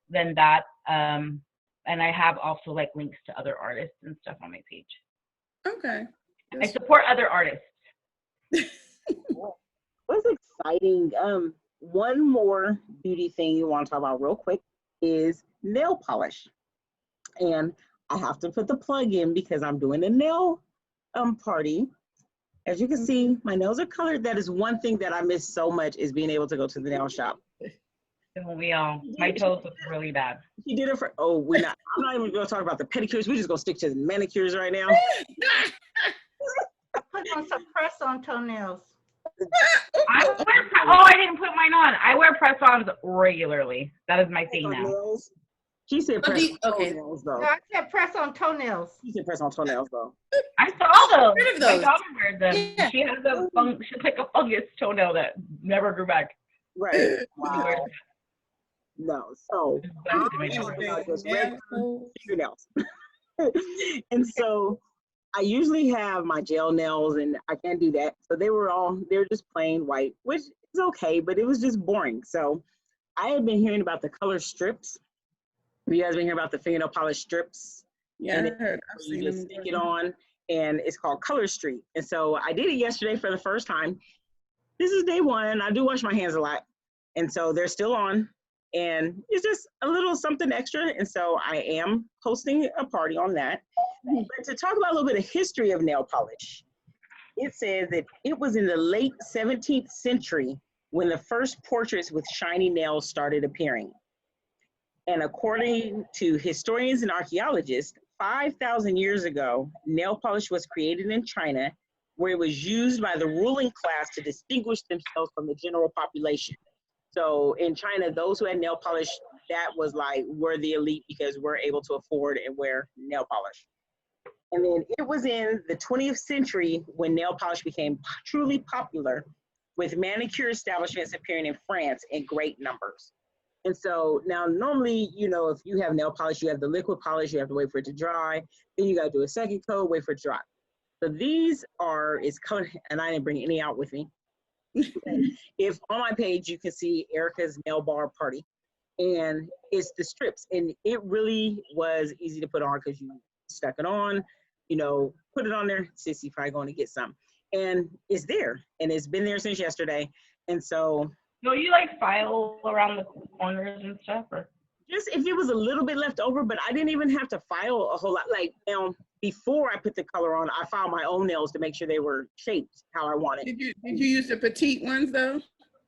than that. And I have also like links to other artists and stuff on my page. Okay. I support other artists. What's exciting? One more beauty thing you want to talk about real quick is nail polish. And I have to put the plug in because I'm doing a nail party. As you can see, my nails are colored. That is one thing that I miss so much, is being able to go to the nail shop. My toes look really bad. She did it for, I'm not even going to talk about the pedicures. We're just going to stick to the manicures right now. Put on some press-on toenails. I didn't put mine on. I wear press-ons regularly. That is my thing now. Nails. She said press on toenails, though. No, I said press-on toenails. She said press on toenails, though. I saw those. I've heard of those. My daughter wears them. Yeah. She has she's like a fungus toenail that never grew back. Right. Wow. No, so fingernails. And so I usually have my gel nails, and I can't do that. So they're just plain white, which is okay, but it was just boring. So I had been hearing about the color strips. Have you guys been hearing about the fingernail polish strips? Yeah, I heard. You just stick it on, and it's called Color Street. And so I did it yesterday for the first time. This is day one. I do wash my hands a lot, and so they're still on. And it's just a little something extra. And so I am hosting a party on that. But to talk about a little bit of history of nail polish, it says that it was in the late 17th century when the first portraits with shiny nails started appearing. And according to historians and archaeologists, 5,000 years ago, nail polish was created in China, where it was used by the ruling class to distinguish themselves from the general population. So in China, those who had nail polish, that was like, we're the elite because we're able to afford and wear nail polish. And then it was in the 20th century when nail polish became truly popular, with manicure establishments appearing in France in great numbers. And so now normally, if you have nail polish, you have the liquid polish, you have to wait for it to dry. Then you got to do a second coat, wait for it to dry. So it's colored, and I didn't bring any out with me. If on my page, you can see Erica's nail bar party, and it's the strips, and it really was easy to put on because you stuck it on, put it on there, Sissy probably going to get some, and it's there, and it's been there since yesterday. And so you like file around the corners and stuff, or just if it was a little bit left over, but I didn't even have to file a whole lot. Like before I put the color on, I filed my own nails to make sure they were shaped how I wanted. Did you use the petite ones though?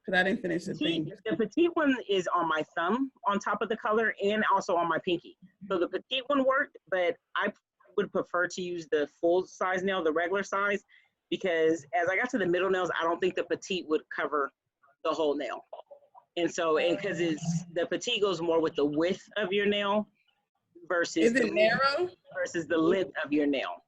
Because I didn't finish the thing. The petite one is on my thumb on top of the color and also on my pinky. So the petite one worked, but I would prefer to use the full size nail, the regular size, because as I got to the middle nails, I don't think the petite would cover the whole nail. And so, and because it's the petite goes more with the width of your nail versus Is it narrow? versus the length of your nail.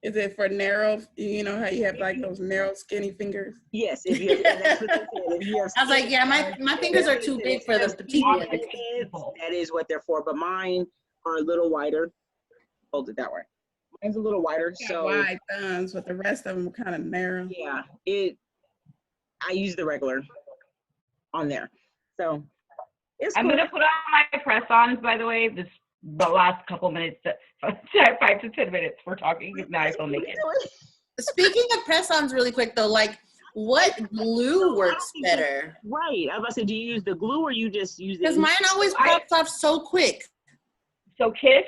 Is it for narrow? You know how you have like those narrow, skinny fingers? Yes, if you have, that's what they said. If you have I was like, yeah, my fingers are too big for the petite ones. that is what they're for. But mine are a little wider. Hold it that way. Mine's a little wider, so wide thumbs, but the rest of them are kind of narrow. yeah. I use the regular on there, so it's I'm cool. gonna put on my press-ons, by the way. The last couple minutes, 5 to 10 minutes we're talking. Now I feel naked. Speaking of press-ons really quick though, like what glue works better? Right. I was about to say, do you use the glue or you just use it? Because mine always pops off so quick. So Kiss,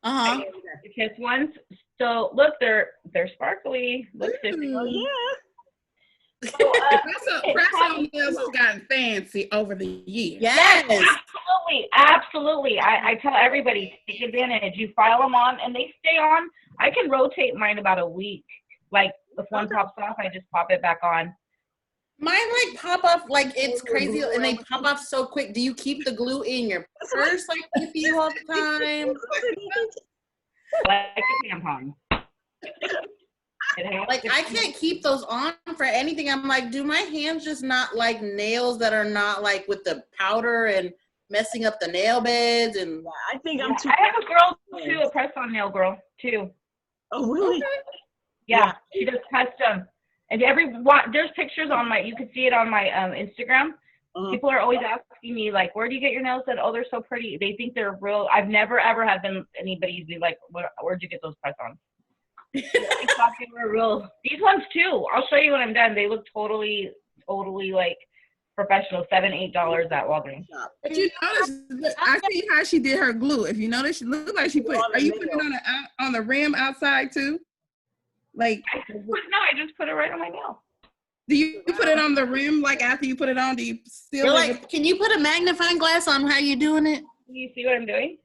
Uh-huh. the Kiss ones. So look, they're sparkly. Look, Oh yeah. so, Press-on nails has gotten fancy over the years. Yes. Absolutely. I tell everybody, take advantage. You file them on and they stay on. I can rotate mine about a week. Like if one pops off, I just pop it back on. Mine like pop off like it's crazy and they pop off so quick. Do you keep the glue in your purse like with you all the time? Like a tampon. Like I can't keep those on for anything. I'm like, do my hands just not like nails that are not like with the powder and messing up the nail beds? And I think I'm too. I have a girl too, a press-on nail girl too. Oh really? Yeah, she does custom. And there's pictures on you can see it on my Instagram. People are always asking me like, where do you get your nails done? Oh, they're so pretty. They think they're real. I've never ever had anybody be like, where'd you get those press-ons? They thought they were real. These ones too. I'll show you when I'm done. They look totally like professional. $7, $8 at Walgreens. But you notice, I see how she did her glue. If you notice, she looked like she put. Are you putting it on the rim outside too? Like I just put it right on my nail. Do you put it on the rim? Like after you put it on, do you still? Like, can you put a magnifying glass on how you doing it? You see what I'm doing?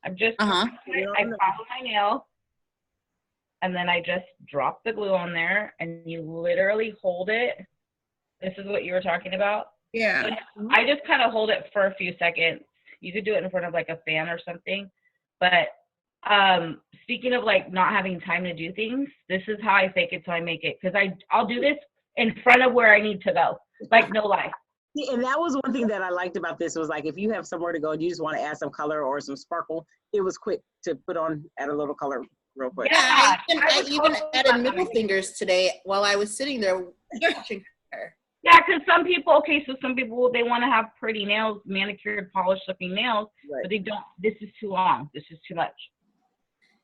I'm just. I follow my nail. And then I just drop the glue on there and you literally hold it. This is what you were talking about? Yeah. I just kind of hold it for a few seconds. You could do it in front of like a fan or something. But speaking of like not having time to do things, this is how I fake it till I make it. Because I'll do this in front of where I need to go. Like no lie. And that was one thing that I liked about this was like if you have somewhere to go and you just want to add some color or some sparkle, it was quick to put on, add a little color real quick. Yeah, I even added middle fingers today while I was sitting there watching her. Yeah, because some people, they want to have pretty nails, manicured, polished looking nails, but they don't. This is too long. This is too much.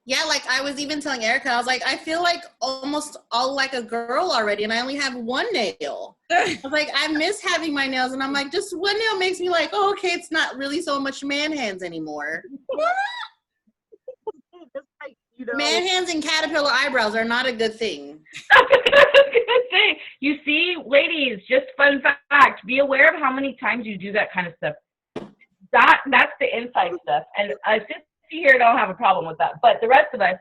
Yeah, like I was even telling Erica, I was like, I feel like almost all like a girl already, and I only have one nail. I was like, I miss having my nails, and I'm like, just one nail makes me like, oh, okay, it's not really so much man hands anymore. Man hands and caterpillar eyebrows are not a good thing. You see, ladies, just fun fact, be aware of how many times you do that kind of stuff. That's the inside stuff. And Sissy here don't have a problem with that. But the rest of us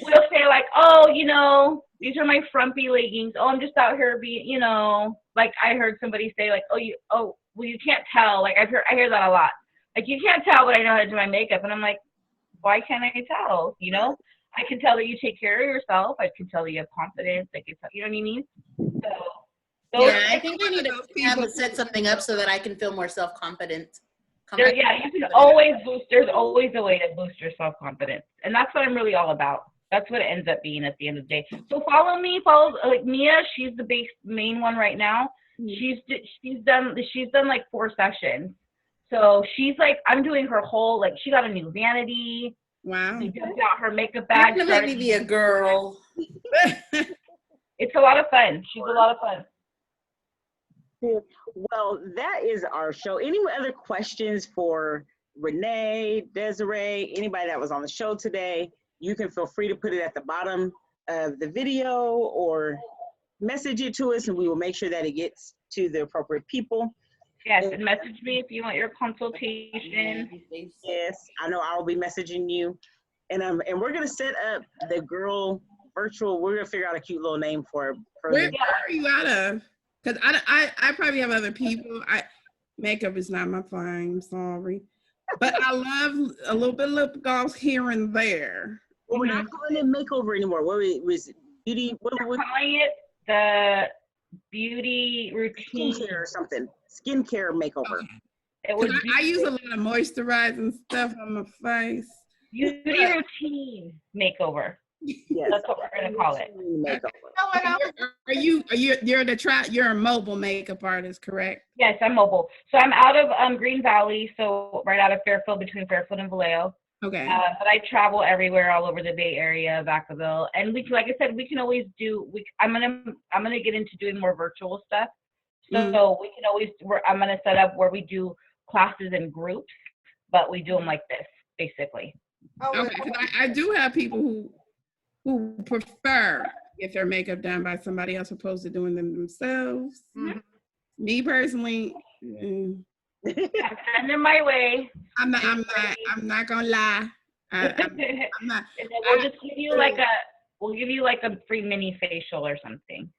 will say like, oh, these are my frumpy leggings. Oh, I'm just out here being, like I heard somebody say like, well, you can't tell. Like I hear that a lot. Like you can't tell, but I know how to do my makeup. And I'm like, why can't I tell? I can tell that you take care of yourself. I can tell that you have confidence. I can tell, you know what I mean? Yeah, I think I need to set something up so that I can feel more self-confident. You can always boost. There's always a way to boost your self-confidence. And that's what I'm really all about. That's what it ends up being at the end of the day. So follow like Mia. She's the main one right now. She's done like 4 sessions. So she's like, I'm doing her whole, like she got a new vanity. Wow. She just got her makeup bag. You're gonna make me be a girl. It's a lot of fun. She's a lot of fun. Well, that is our show. Any other questions for Renee, Desiree, anybody that was on the show today? You can feel free to put it at the bottom of the video or message it to us and we will make sure that it gets to the appropriate people. Yes, and message me if you want your consultation. Yes, I know I'll be messaging you. And we're gonna set up the girl virtual. We're gonna figure out a cute little name for Where are you out of? Because I probably have other people. Makeup is not my thing. I'm sorry. But I love a little bit of lip gloss here and there. Well, we're not calling it makeover anymore. What was it? Beauty? What We're was calling it the beauty routine. skincare or something? Skincare makeover. Okay. It was I use a lot of moisturizing stuff on my face. beauty routine makeover. Yes. That's what we're gonna call it. Makeover. You're a mobile makeup artist, correct? Yes, I'm mobile. So I'm out of Green Valley, so right out of Fairfield, between Fairfield and Vallejo. Okay. But I travel everywhere, all over the Bay Area, Vacaville, and we can, like I said, we can always do. I'm gonna get into doing more virtual stuff. So we can always. I'm gonna set up where we do classes in groups, but we do them like this, basically. Okay, 'cause I do have people who prefer get their makeup done by somebody else opposed to doing them themselves. Mm-hmm. Me personally, And in my way. I'm not gonna lie. I'm not. And then we'll just give you like a free mini facial or something.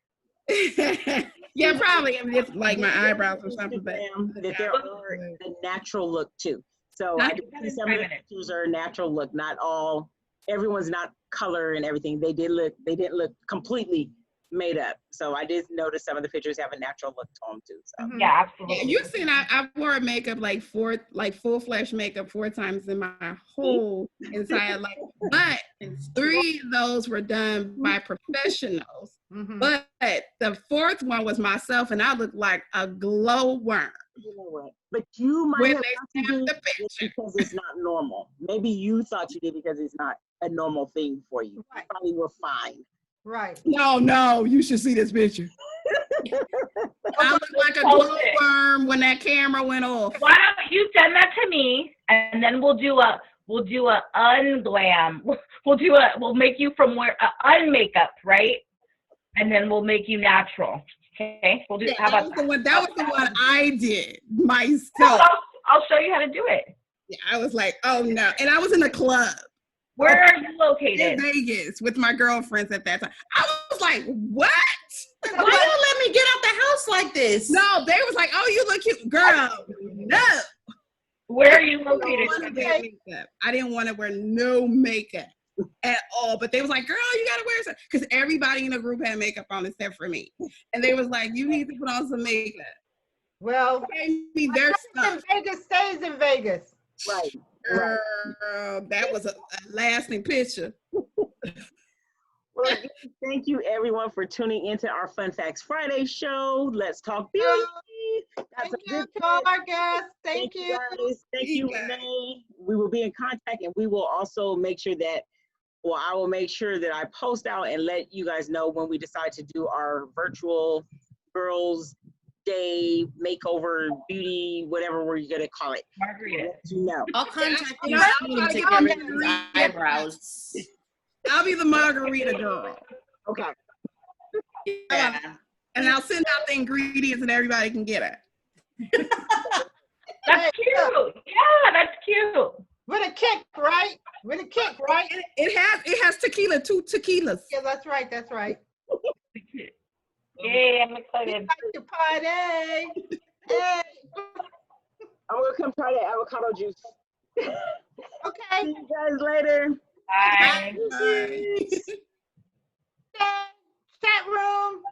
Yeah, probably. I mean, it's like my eyebrows or something. But That there are the natural look too. So I do see some of the pictures are natural look, not all. Everyone's not color and everything. They didn't look completely made up. So I did notice some of the pictures have a natural look to them too. So Yeah, absolutely. yeah, you've seen I wore makeup like full flesh makeup 4 times in my whole entire life. But 3 of those were done by professionals. But the 4th one was myself, and I looked like a glowworm. you know what? But you might have thought you did it because it's not normal. Maybe you thought you did because it's not a normal thing for you. You probably were fine. Right. No, you should see this picture. I look like a glowworm when that camera went off. Why don't you send that to me, and then we'll do a unglam. We'll make you from where unmakeup, right? And then we'll make you natural. Okay? We'll do. Yeah, how about that was the one I did myself. I'll show you how to do it. Yeah, I was like, oh no, and I was in a club. Where are you located? In Vegas with my girlfriends at that time. I was like, what? Why don't let me get out the house like this? No, they was like, oh, you look cute. Girl, no. Where are you located? I didn't want to wear no makeup at all. But they was like, girl, you got to wear something. Because everybody in the group had makeup on except for me. And they was like, you need to put on some makeup. Well, their stuff. Vegas stays in Vegas. Right. Girl, that was a lasting picture. Well, again, thank you everyone for tuning into our Fun Facts Friday show. Let's talk beauty. Thank you to all our guests. Thank you. Guys. Thank you, Renee. We will be in contact, and we will also make sure that, I will make sure that I post out and let you guys know when we decide to do our virtual girls day makeover beauty, whatever we're gonna call it. Margarita. You know. I'll contact you soon to get rid of these eyebrows. I'll be the margarita girl. Okay. Yeah. And I'll send out the ingredients and everybody can get it. That's cute. Yeah, that's cute. With a kick, right? With a kick, right? It has tequila, 2 tequilas. Yeah, that's right. That's right. Yay, I'm excited. Like to party. Hey. I'm gonna come try the avocado juice. Okay. See you guys later. Bye. Bye. Chat room.